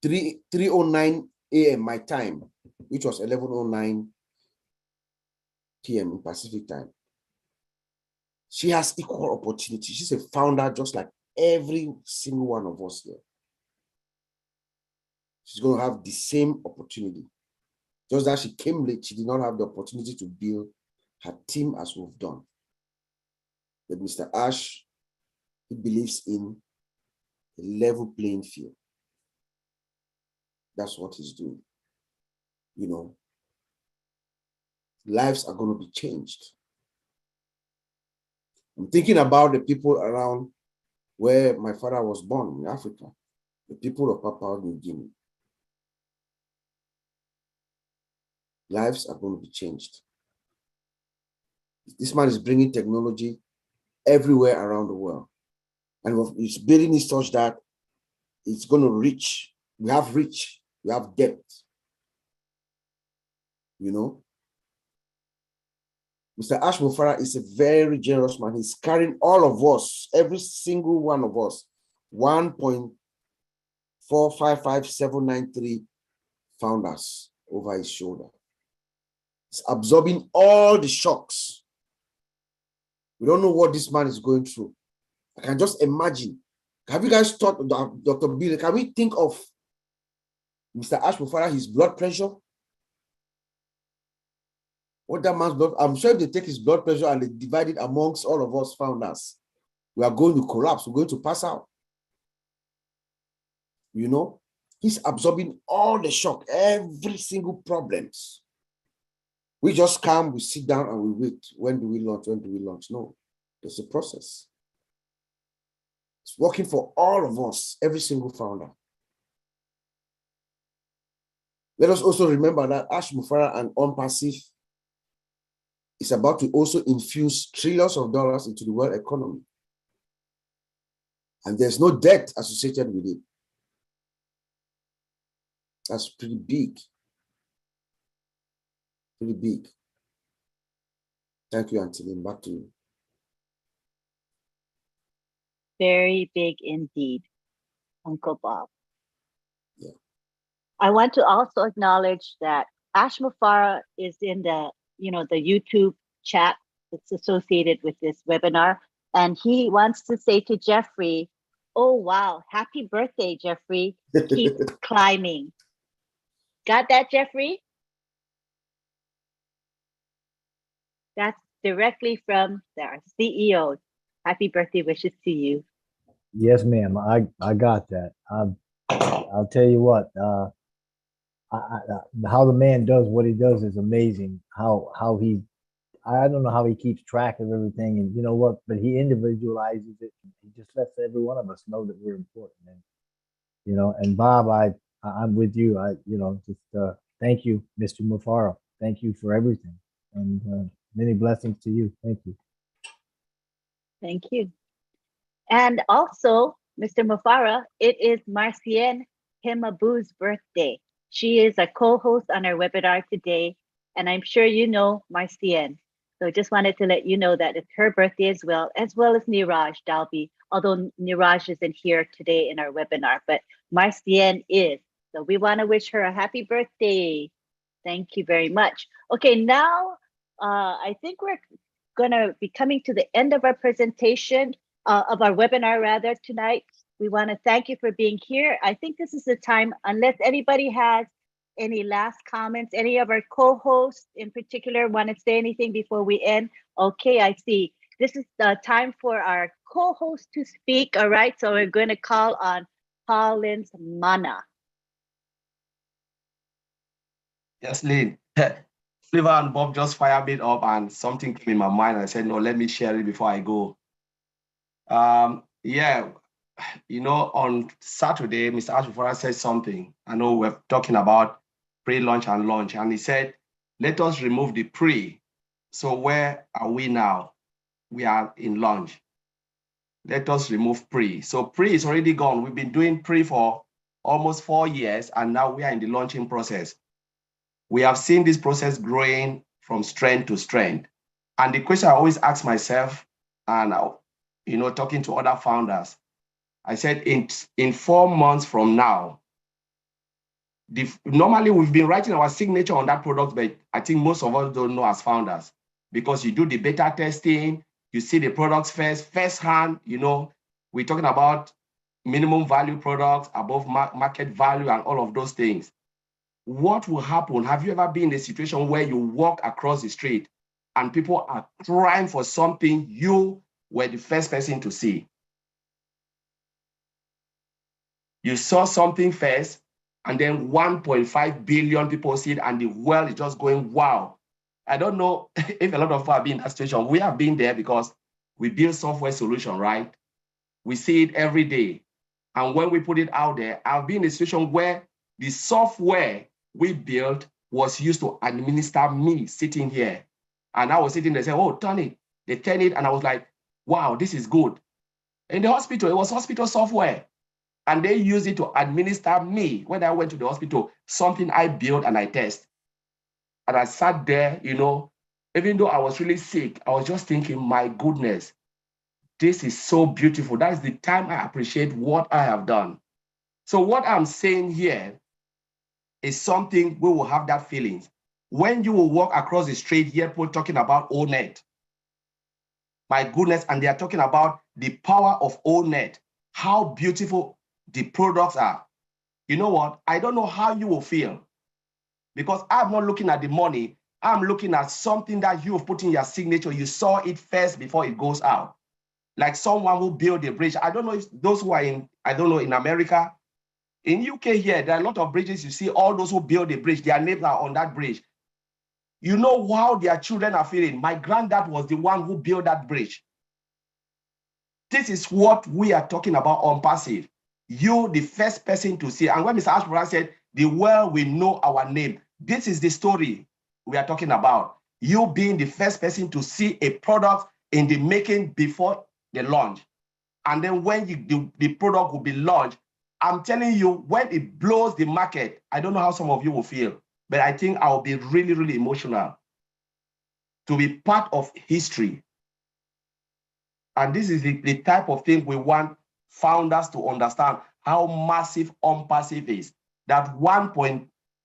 3:09 a.m. my time, which was 11:09 p.m. in Pacific time. She has equal opportunity. She's a founder just like every single one of us here. She's going to have the same opportunity. Just that she came late, she did not have the opportunity to build her team as we've done. But Mr. Ash, he believes in a level playing field. That's what he's doing. You know, lives are going to be changed. I'm thinking about the people around where my father was born in Africa, the people of Papua New Guinea. lives are going to be changed. This man is bringing technology everywhere around the world. And he's building it such that it's going to reach. We have reach, we have depth. You know, Mr. Ash Mufara is a very generous man. He's carrying all of us, every single one of us, 1.455793 founders over his shoulder. He's absorbing all the shocks. We don't know what this man is going through. I can just imagine. Have you guys thought, Dr. Bill, can we think of Mr. Ash Mufara, his blood pressure? What that man's blood, I'm sure if they take his blood pressure and they divide it amongst all of us founders, we are going to collapse, we're going to pass out. You know, he's absorbing all the shock, every single problems. We just come, we sit down and we wait. When do we launch? When do we launch? No, there's a process. It's working for all of us, every single founder. Let us also remember that Ash Mufara and OnPassive is about to also infuse trillions of dollars into the world economy. And there's no debt associated with it. That's pretty big. Pretty big. Thank you, Anteline. Back to you. Very big indeed, Uncle Bob. Yeah. I want to also acknowledge that Ash Mufara is in the, the YouTube chat that's associated with this webinar. And he wants to say to Jeffrey, oh, wow, happy birthday, Jeffrey. Keep climbing. Got that, Jeffrey? That's directly from our CEO. Happy birthday wishes to you. Yes, ma'am. I got that. I'll tell you what. How the man does what he does is amazing. How he, I don't know how he keeps track of everything, and you know what? But he individualizes it. He just lets every one of us know that we're important. And and Bob, I'm with you. Thank you, Mr. Mufara. Thank you for everything, and many blessings to you. Thank you. Thank you. And also, Mr. Mufara, it is Marcienne Himabu's birthday. She is a co-host on our webinar today, and I'm sure you know Marcienne. So just wanted to let you know that it's her birthday as well as Niraj Dalby, although Niraj isn't here today in our webinar, but Marcienne is. So we want to wish her a happy birthday. Thank you very much. Okay, now I think we're going to be coming to the end of our presentation, of our webinar rather tonight. We want to thank you for being here. I think this is the time, unless anybody has any last comments, any of our co-hosts in particular want to say anything before we end. Okay, I see. This is the time for our co-host to speak. All right, so we're going to call on Collins Mana. Yes, Lynn. Flavor and Bob just fired me up and something came in my mind. And I said, no, let me share it before I go. Yeah, on Saturday, Mr. Ash Mufara said something. I know we're talking about pre-launch and launch. And he said, let us remove the pre. So where are we now? We are in launch. Let us remove pre. So pre is already gone. We've been doing pre for almost 4 years, and now we are in the launching process. We have seen this process growing from strength to strength. And the question I always ask myself, and talking to other founders, I said in 4 months from now, normally we've been writing our signature on that product, but I think most of us don't know as founders, because you do the beta testing, you see the products firsthand, we're talking about minimum value products, above market value, and all of those things. What will happen? Have you ever been in a situation where you walk across the street and people are crying for something you were the first person to see? You saw something first, and then 1.5 billion people see it, and the world is just going, wow. I don't know if a lot of us have been in that situation. We have been there because we build software solution, right? We see it every day. And when we put it out there, I've been in a situation where the software we built was used to administer me sitting here. And I was sitting there saying, oh, turn it. They turn it. And I was like, wow, this is good. In the hospital, it was hospital software. And they used it to administer me when I went to the hospital, something I built and I test. And I sat there, you know, even though I was really sick, I was just thinking, my goodness, this is so beautiful. That is the time I appreciate what I have done. So what I'm saying here is something we will have that feeling. When you will walk across the street, hear people talking about ONET. My goodness, and they are talking about the power of ONET, how beautiful the products are. You know what? I don't know how you will feel because I'm not looking at the money. I'm looking at something that you've put in your signature. You saw it first before it goes out. Like someone who built a bridge. I don't know if those who are in, I don't know, in America. In UK here, there are a lot of bridges. You see all those who build a bridge, their names are on that bridge. You know how their children are feeling. My granddad was the one who built that bridge. This is what we are talking about on passive. You, the first person to see. And when Mr. Ashbrook said, the world will know our name. This is the story we are talking about. You being the first person to see a product in the making before the launch. And then when the product will be launched, I'm telling you, when it blows the market, I don't know how some of you will feel, but I think I'll be really, really emotional to be part of history. And this is the type of thing we want founders to understand how massive OnPassive is. That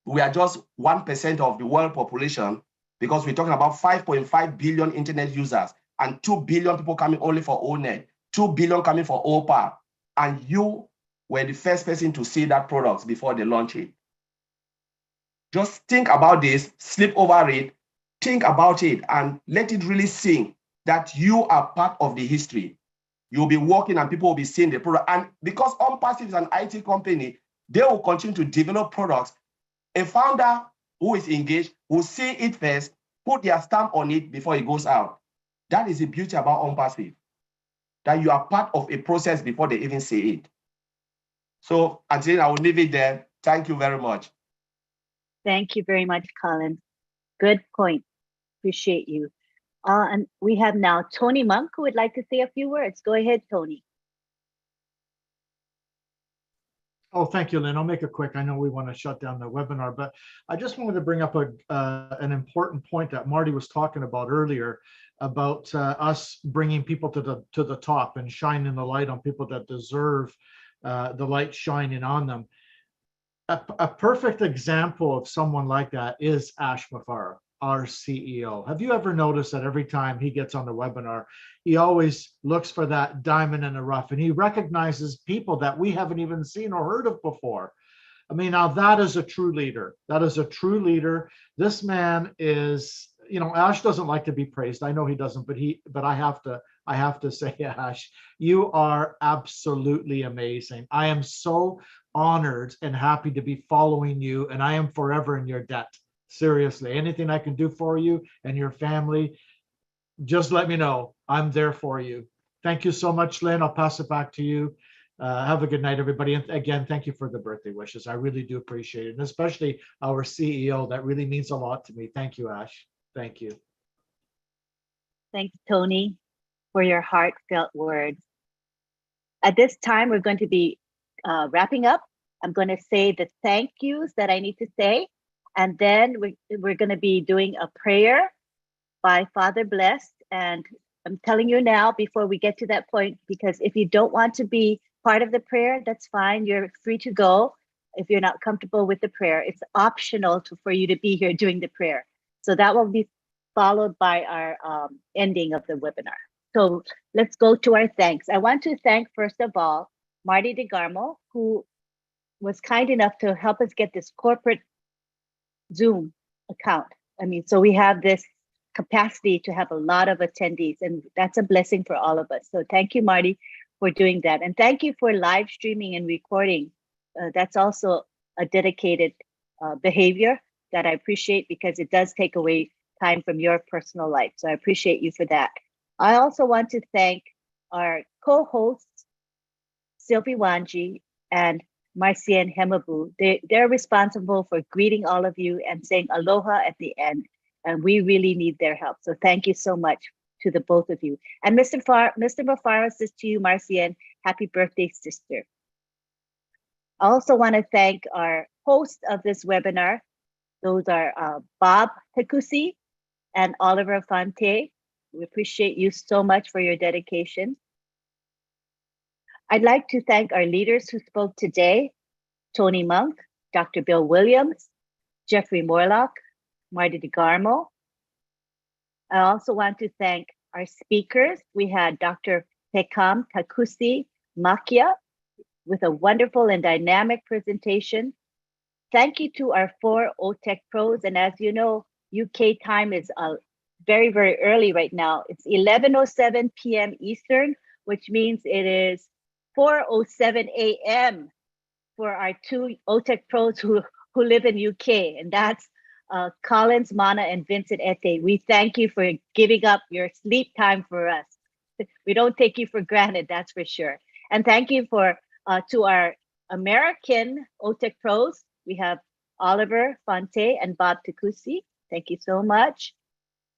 we are just 1% of the world population because we're talking about 5.5 billion internet users and 2 billion people coming only for ONET, 2 billion coming for OPA. And you were the first person to see that product before they launch it. Just think about this, sleep over it, think about it, and let it really sink that you are part of the history. You'll be working and people will be seeing the product. And because OnPassive is an IT company, they will continue to develop products. A founder who is engaged will see it first, put their stamp on it before it goes out. That is the beauty about OnPassive, that you are part of a process before they even see it. So until I will leave it there. Thank you very much. Thank you very much, Colin. Good point. Appreciate you. And we have now Tony Monk who would like to say a few words. Go ahead, Tony. Oh, thank you, Lynn. I'll make it quick. I know we want to shut down the webinar, but I just wanted to bring up an important point that Marty was talking about earlier about us bringing people to the top and shining the light on people that deserve the light shining on them. A perfect example of someone like that is Ash Mafara, our CEO. Have you ever noticed that every time he gets on the webinar, he always looks for that diamond in the rough and he recognizes people that we haven't even seen or heard of before? I mean, now that is a true leader. That is a true leader. This man is, you know, Ash doesn't like to be praised. I know he doesn't, but I have to say, Ash, you are absolutely amazing. I am so honored and happy to be following you, and I am forever in your debt. Seriously, anything I can do for you and your family, just let me know. I'm there for you. Thank you so much, Lynn. I'll pass it back to you. Have a good night, everybody. And again, thank you for the birthday wishes. I really do appreciate it. And especially our CEO, that really means a lot to me. Thank you, Ash. Thank you. Thanks, Tony, for your heartfelt words. At this time, we're going to be wrapping up. I'm going to say the thank yous that I need to say. And then we're going to be doing a prayer by Father Blessed. And I'm telling you now, before we get to that point, because if you don't want to be part of the prayer, that's fine. You're free to go if you're not comfortable with the prayer. It's optional for you to be here doing the prayer. So that will be followed by our ending of the webinar. So let's go to our thanks. I want to thank, first of all, Marty DeGarmo, who was kind enough to help us get this corporate Zoom account. I mean, so we have this capacity to have a lot of attendees, and that's a blessing for all of us. So thank you, Marty, for doing that. And thank you for live streaming and recording. That's also a dedicated behavior that I appreciate, because it does take away time from your personal life. So I appreciate you for that. I also want to thank our co-hosts, Sylvie Wanji and Marcia and Hemabu. They're responsible for greeting all of you and saying aloha at the end. And we really need their help. So thank you so much to the both of you. And Mr. Mafara says to you, Marcia, happy birthday, sister. I also want to thank our host of this webinar. Those are Bob Takusi and Oliver Fonte. We appreciate you so much for your dedication. I'd like to thank our leaders who spoke today, Tony Monk, Dr. Bill Williams, Jeffrey Morlock, Marty DeGarmo. I also want to thank our speakers. We had Dr. Pekam Takusi Makia with a wonderful and dynamic presentation. Thank you to our 4 OTEC pros. And as you know, UK time is very, very early right now. It's 11:07 p.m. Eastern, which means it is 4:07 a.m. for our 2 OTEC pros who live in UK. And that's Collins, Mana, and Vincent Ete. We thank you for giving up your sleep time for us. We don't take you for granted, that's for sure. And thank you to our American OTEC pros. We have Oliver Fonte and Bob Takusi. Thank you so much.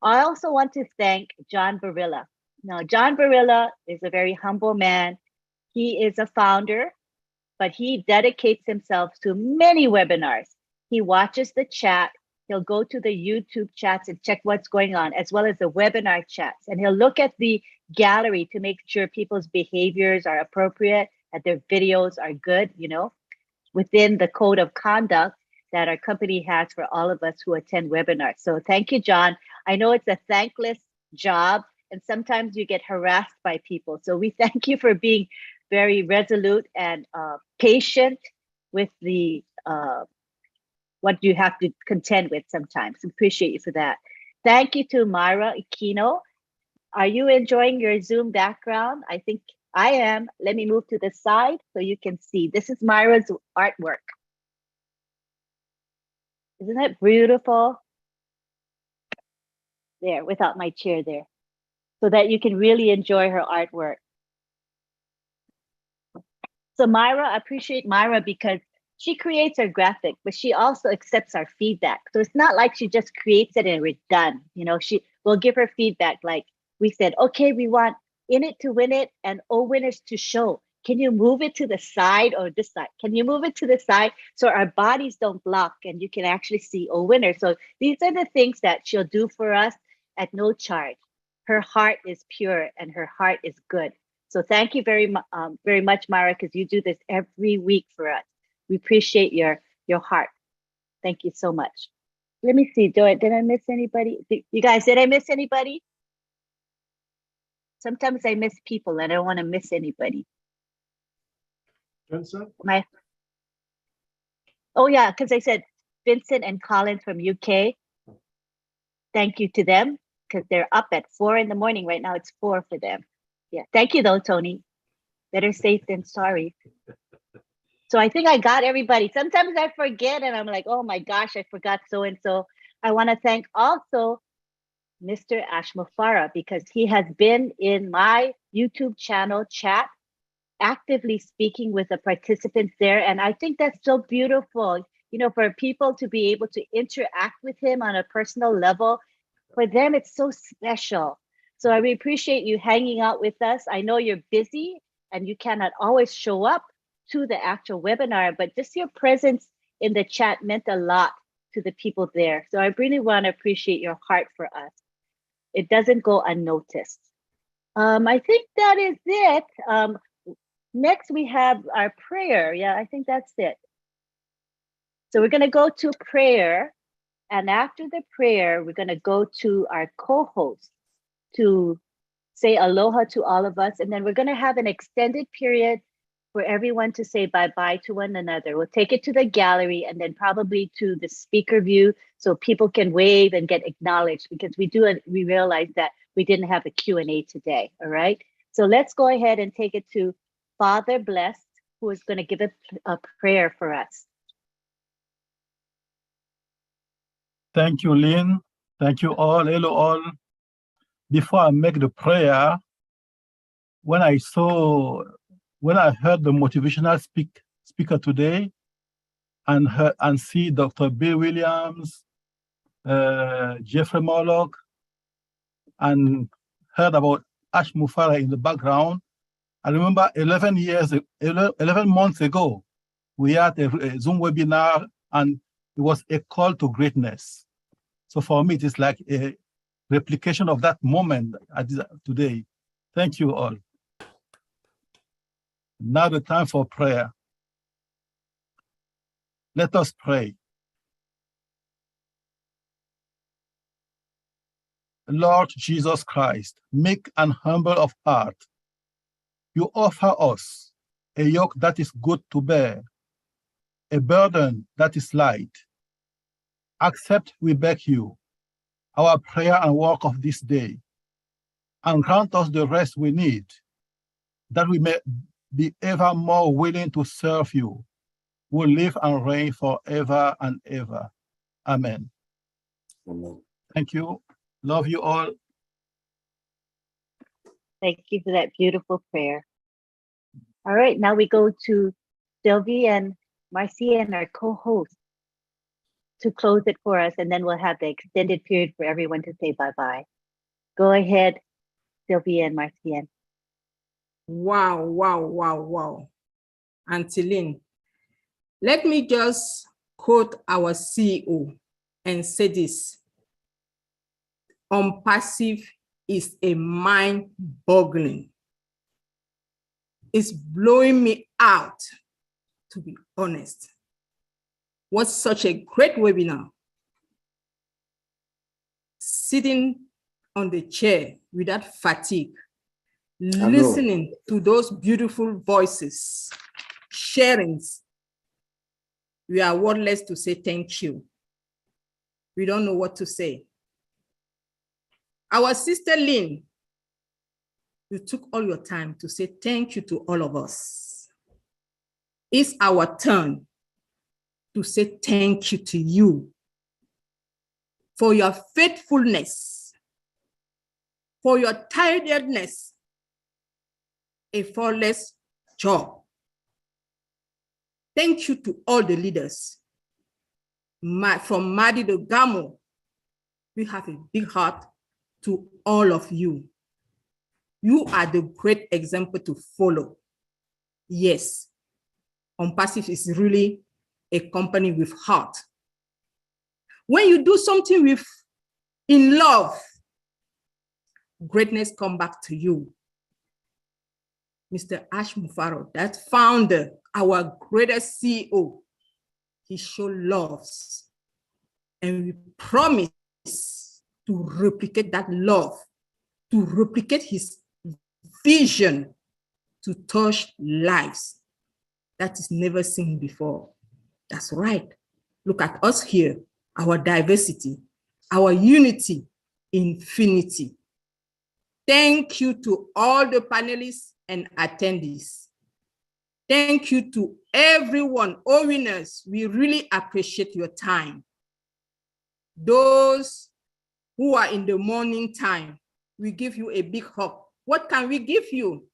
I also want to thank John Barilla. Now, John Barilla is a very humble man. He is a founder, but he dedicates himself to many webinars. He watches the chat. He'll go to the YouTube chats and check what's going on, as well as the webinar chats. And he'll look at the gallery to make sure people's behaviors are appropriate, that their videos are good, you know, within the code of conduct that our company has for all of us who attend webinars. So thank you, John. I know it's a thankless job, and sometimes you get harassed by people. So we thank you for being very resolute and patient with the what you have to contend with sometimes. Appreciate you for that. Thank you to Myra Aquino. Are you enjoying your Zoom background? I think I am. Let me move to the side so you can see. This is Myra's artwork. Isn't that beautiful? There, without my chair there, so that you can really enjoy her artwork. So Myra, I appreciate Myra because she creates her graphic, but she also accepts our feedback. So it's not like she just creates it and we're done. You know, she will give her feedback. Like we said, okay, we want In It to Win It and OWinners to show. Can you move it to the side or this side? Can you move it to the side so our bodies don't block and you can actually see OWinners? So these are the things that she'll do for us at no charge. Her heart is pure and her heart is good. So thank you very much, Myra, because you do this every week for us. We appreciate your heart. Thank you so much. Let me see, did I miss anybody? You guys, did I miss anybody? Sometimes I miss people and I don't want to miss anybody. Vincent? Oh yeah, because I said Vincent and Collins from UK. Thank you to them because they're up at 4 in the morning. Right now it's 4 for them. Yeah, thank you though, Tony. Better safe than sorry. So I think I got everybody. Sometimes I forget and I'm like, oh my gosh, I forgot so-and-so. I want to thank also Mr. Ashmafara because he has been in my YouTube channel chat, actively speaking with the participants there. And I think that's so beautiful, you know, for people to be able to interact with him on a personal level. For them, it's so special. So I really appreciate you hanging out with us. I know you're busy and you cannot always show up to the actual webinar, but just your presence in the chat meant a lot to the people there. So I really want to appreciate your heart for us. It doesn't go unnoticed. I think that is it. Next, we have our prayer. Yeah, I think that's it. So we're going to go to prayer. And after the prayer, we're going to go to our co-host to say aloha to all of us. And then we're going to have an extended period for everyone to say bye-bye to one another. We'll take it to the gallery and then probably to the speaker view so people can wave and get acknowledged because we realized that we didn't have a Q&A today, all right? So let's go ahead and take it to Father Blessed, who is going to give a prayer for us. Thank you, Lynn. Thank you all. Hello, all. Before I make the prayer, when I heard the motivational speaker today and see Dr. Bill Williams, Jeffrey Morlock, and heard about Ash Mufara in the background. I remember 11 months ago, we had a Zoom webinar, and it was a call to greatness. So for me, it is like a replication of that moment today. Thank you all. Now the time for prayer. Let us pray. Lord Jesus Christ, meek and humble of heart, you offer us a yoke that is good to bear, a burden that is light. Accept, we beg you, our prayer and work of this day, and grant us the rest we need, that we may be ever more willing to serve you, who live and reign forever and ever. Amen. Amen. Thank you. Love you all. Thank you for that beautiful prayer. All right, now we go to Sylvie and Marcia and our co-host to close it for us, and then we'll have the extended period for everyone to say bye-bye. Go ahead, Sylvie and Marcia. Wow, wow, wow, wow. Auntie Lynn, let me just quote our CEO and say this. Unpassive is a mind-boggling. It's blowing me out, to be honest. What such a great webinar. Sitting on the chair without fatigue, listening to those beautiful voices, sharings. We are wordless to say thank you. We don't know what to say. Our sister Lynn, you took all your time to say thank you to all of us. It's our turn to say thank you to you for your faithfulness, for your tiredness, a flawless job. Thank you to all the leaders. From Madi to Gamo, we have a big heart to all of you. You are the great example to follow. Yes, Unpassive is really a company with heart. When you do something in love, greatness come back to you. Mr. Ash Mufaro, that founder, our greatest CEO, he showed love. And we promise to replicate that love, to replicate his vision to touch lives that is never seen before. That's right. Look at us here, our diversity, our unity, infinity. Thank you to all the panelists and attendees. Thank you to everyone, OWinners. We really appreciate your time. Those who are in the morning time, we give you a big hug. What can we give you?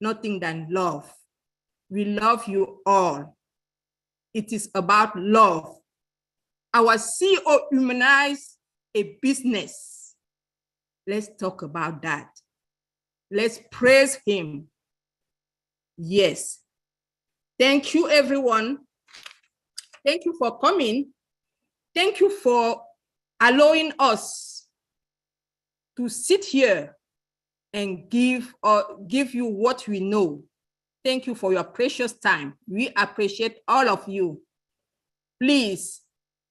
Nothing than love. We love you all. It is about love. Our CEO humanized a business. Let's talk about that. Let's praise him. Yes. Thank you, everyone. Thank you for coming. Thank you for allowing us to sit here and give you what we know. Thank you for your precious time. We appreciate all of you. Please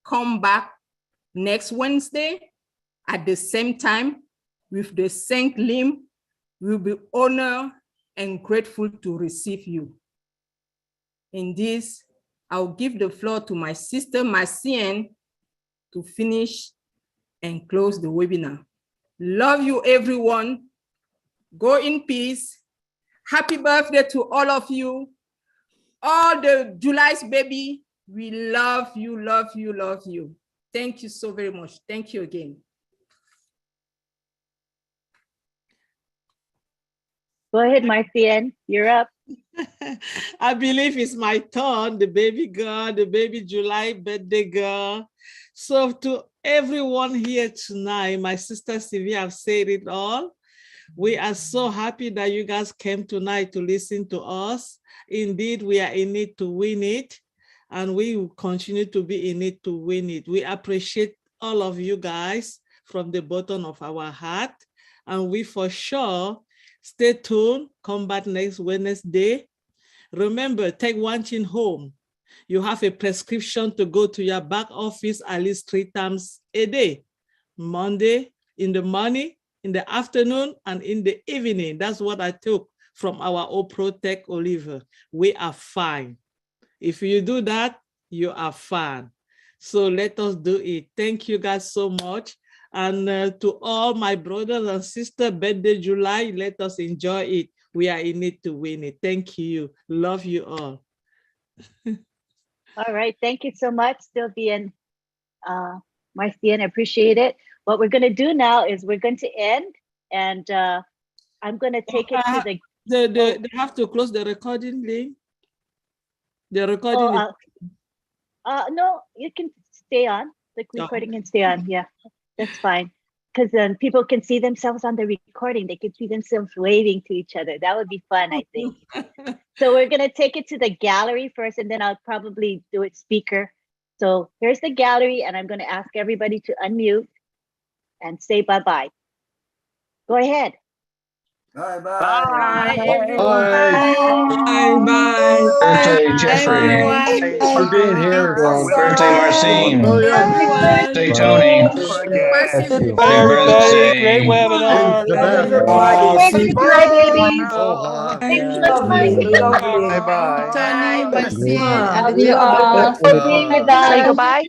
come back next Wednesday at the same time with the same limb. We'll be honored and grateful to receive you. In this, I'll give the floor to my sister, Marcia, to finish and close the webinar. Love you, everyone. Go in peace. Happy birthday to all of you. All the July's baby, we love you, love you, love you. Thank you so very much. Thank you again. Go ahead, Marcia, you're up. I believe it's my turn, the baby girl, the baby July birthday girl. So to everyone here tonight, my sister Sylvia have said it all. We are so happy that you guys came tonight to listen to us. Indeed, we are in it to win it, and we will continue to be in it to win it. We appreciate all of you guys from the bottom of our heart, and we for sure stay tuned, come back next Wednesday. Remember, take one thing home. You have a prescription to go to your back office at least 3 times a day. Monday, in the morning, in the afternoon, and in the evening. That's what I took from our OPROTEC Oliver. We are fine. If you do that, you are fine. So let us do it. Thank you guys so much. And to all my brothers and sisters, birthday July, let us enjoy it. We are in it to win it. Thank you. Love you all. All right. Thank you so much, Sylvia and Marcian. I appreciate it. What we're going to do now is we're going to end, and I'm going to take it to They have to close the recording link. The recording no, you can stay on. The recording can stay on. Yeah, that's fine. Because then people can see themselves on the recording. They can see themselves waving to each other. That would be fun, I think. So we're going to take it to the gallery first, and then I'll probably do it speaker. So here's the gallery, and I'm going to ask everybody to unmute and say bye-bye. Go ahead. Bye-bye. Bye, everyone. Bye. Bye. Birthday, Jeffrey. Thanks for being here. Birthday, Marcine. Birthday, Tony. Thank you. Happy birthday. Great webinar. Thank you, my babies. Oh, Thanks so much, Marcy. Bye-bye. Tony, Marcin, Love and you all for being with us. Say goodbye.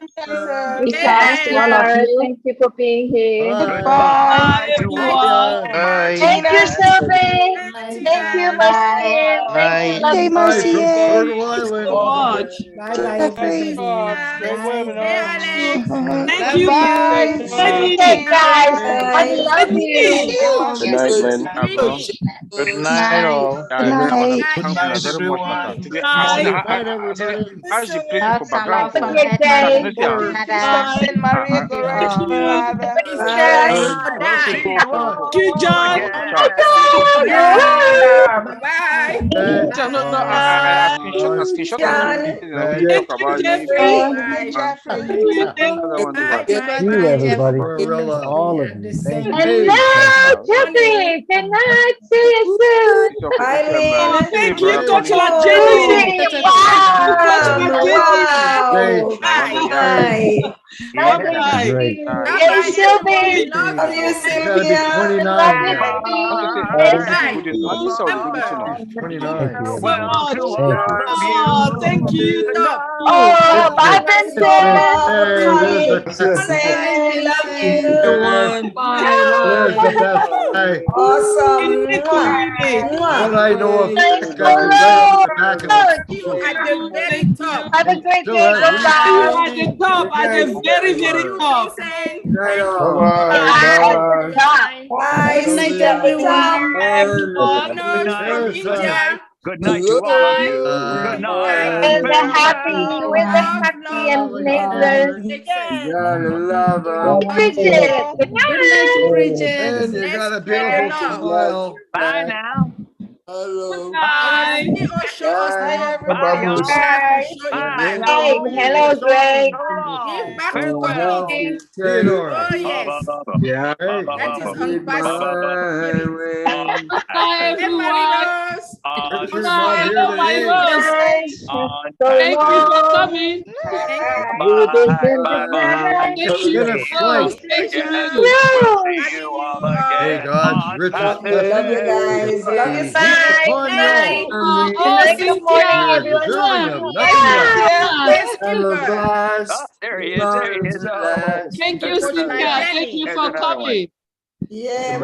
We trust you all of you. Thank you for being here. Bye, everyone. Thank you, Sylvie. Thank you, Marcy. Thank you, Hey, Marcy. Much. Jeffrey. Great webinar. Thank you. Hey, guys. I love you. Good night, Lynn. Good night, all. Good night. Thank you very much, Mata. Today, how's the place for background? Have a good day. Thank Maria Thank you, John. Bye. I screenshot talk about Thank you, everybody. All of you. Thank you. Hello, Jeffrey. Good night. See you soon. Thank you, Coach Jenny. Wow. Great. Bye-bye. Great. Hey, Sylvie. Love you, Gotta be 29 Love you, now. baby. Thank you, So much. everybody. Thank you. Oh, thank you. Oh, bye, Vincent. Hey, love you. Everyone. Bye. There's the best. Hey, Awesome. what I know of Thanks this for guy is right at the back of love. the At the very top. Have a great Still day. has Goodbye. At the top, at the very, very top. Bye. Bye. Good night, everyone. Everyone. From India. Good night to all of you. Good night. With the happy and later. Bridget. Good Good night, Bridget. And you got a beautiful smile. Bye now. Bye. Show us love. Bye, y'all. Bye. Bye. Hey, hello, Greg. Give back to Farewell. community. Theodore. Oh, yes. Yeah. That is compassion. Bye, Hey, everyone. Marinos. Richard's Bye, not here hello, my today. boss. Thank you for coming. Finish flight. Thank you. Hey, God, Richard's Love you guys. Love you. Bye. Oh, Good morning, You're everyone. deserving of nothing less. Yes, Gilbert. Oh, there he is. There he is. Oh. Thank you, Cynthia. Thank you for coming. Yeah,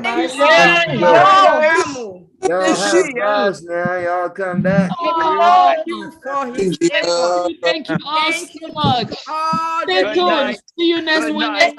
Y'all have class now. Y'all come back. Thank you for his effort. Thank you all so much. All Stay the tuned. See you next Wednesday.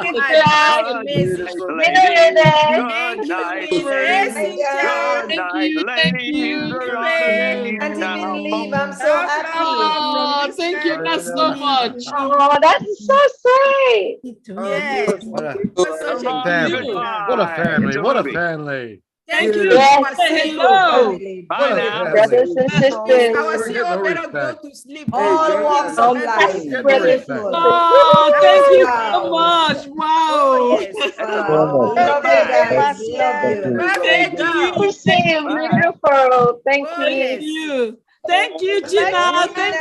Amazing. Good night. Thank you, Good night. Cynthia. Thank you. Can't even leave. I'm so happy. Oh, thank you guys so much. Oh, that's so sweet. Yes. What a Such a family. What a family. What a family. Thank you. Yes. Say hello. What a family. Brothers and sisters. Our We're getting CEO no better go respect. to sleep. All walks Oh, of life. my Get no brothers respect. and Oh, thank you so Wow. much. Oh, Wow. yes. Wow. Love you guys. Love you. Birthday Thank girl. you. sisters. Beautiful. Thank Oh, you. yes. Thank you. Thank you, Gina. Thank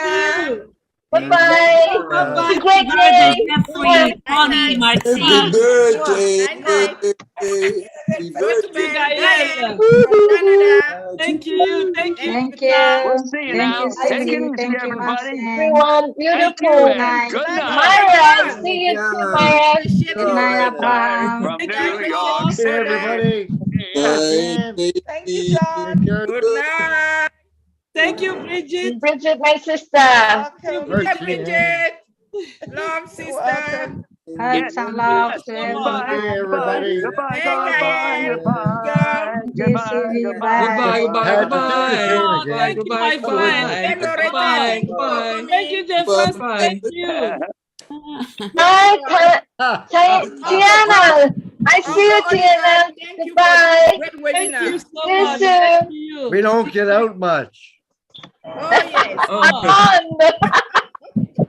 you. Bye-bye. Bye-bye. Have a great day. Night, night. Happy birthday. Night, night. Happy Go to birthday. bed. Gael. Diane. Canada. Thank you. Thank you. Thank Gina. you. Thank you, Thank Cindy. Thank you, Maxine. everyone. Beautiful. Good night. Good night, Myra, everyone. see you tomorrow. Appreciate Good you. night, Abba. Thank Good you, night, all. Hey, everybody. Night, Thank you, John. Good night. Thank you, Bridget. Bridget, my sister. Welcome. Bye, Virtue. Bridget. Love, sister. Welcome. Hugs and love to so much. Hey, everyone. everybody. Hey, Gael. Girl. You, Sylvie. Bye. Had to do the same Oh, again. thank you, my friend. Hey, Loretta. Bye. Thank you for coming. Thank you, Jefferson. Thank you. Bye, Tiana. I see you, Uncle Tiana. Oliver, thank you for Goodbye. great Thank webinar. you so See you much. soon. Thank you. We don't get out much. Oh, yes. Fun.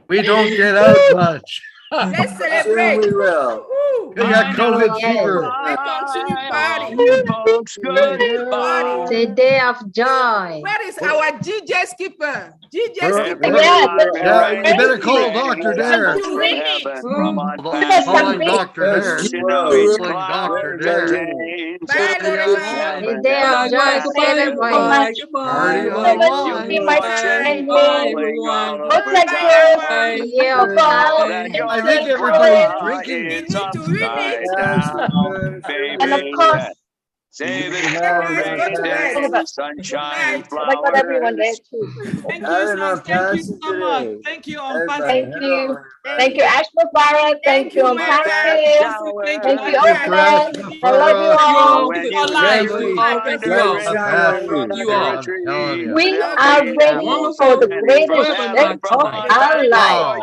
We don't get out much. Let's celebrate. we will. Woo-hoo. We got COVID fever. We continue party. Yeah. It's a day of joy. Where is our GJ skipper? GJ We're- skipper. we're- Yeah, you better call Dr. Dare. You win it. Calling Dr. Dare. Calling Dr. Dare. Bye, Loretta. A day of joy. Celebrate. Party So much to on. be my friend. Bye, everyone. Looks like yours. Bye. Yeah, bye. I think everybody's You drinking. need to win it. And of course, Save it Guys, for go to rain, bed. sunshine, like what everyone flowers. did too. Thank you, sir. Thank you so much. Thank you, Thank you. Thank you, Ashma Farah. Thank you, Myra. Pastor. Thank Thank you, you. Owen. I love you all. You are live. Family. Thank you all. You all. I'm telling you. We are ready for the greatest day of our life. Wow.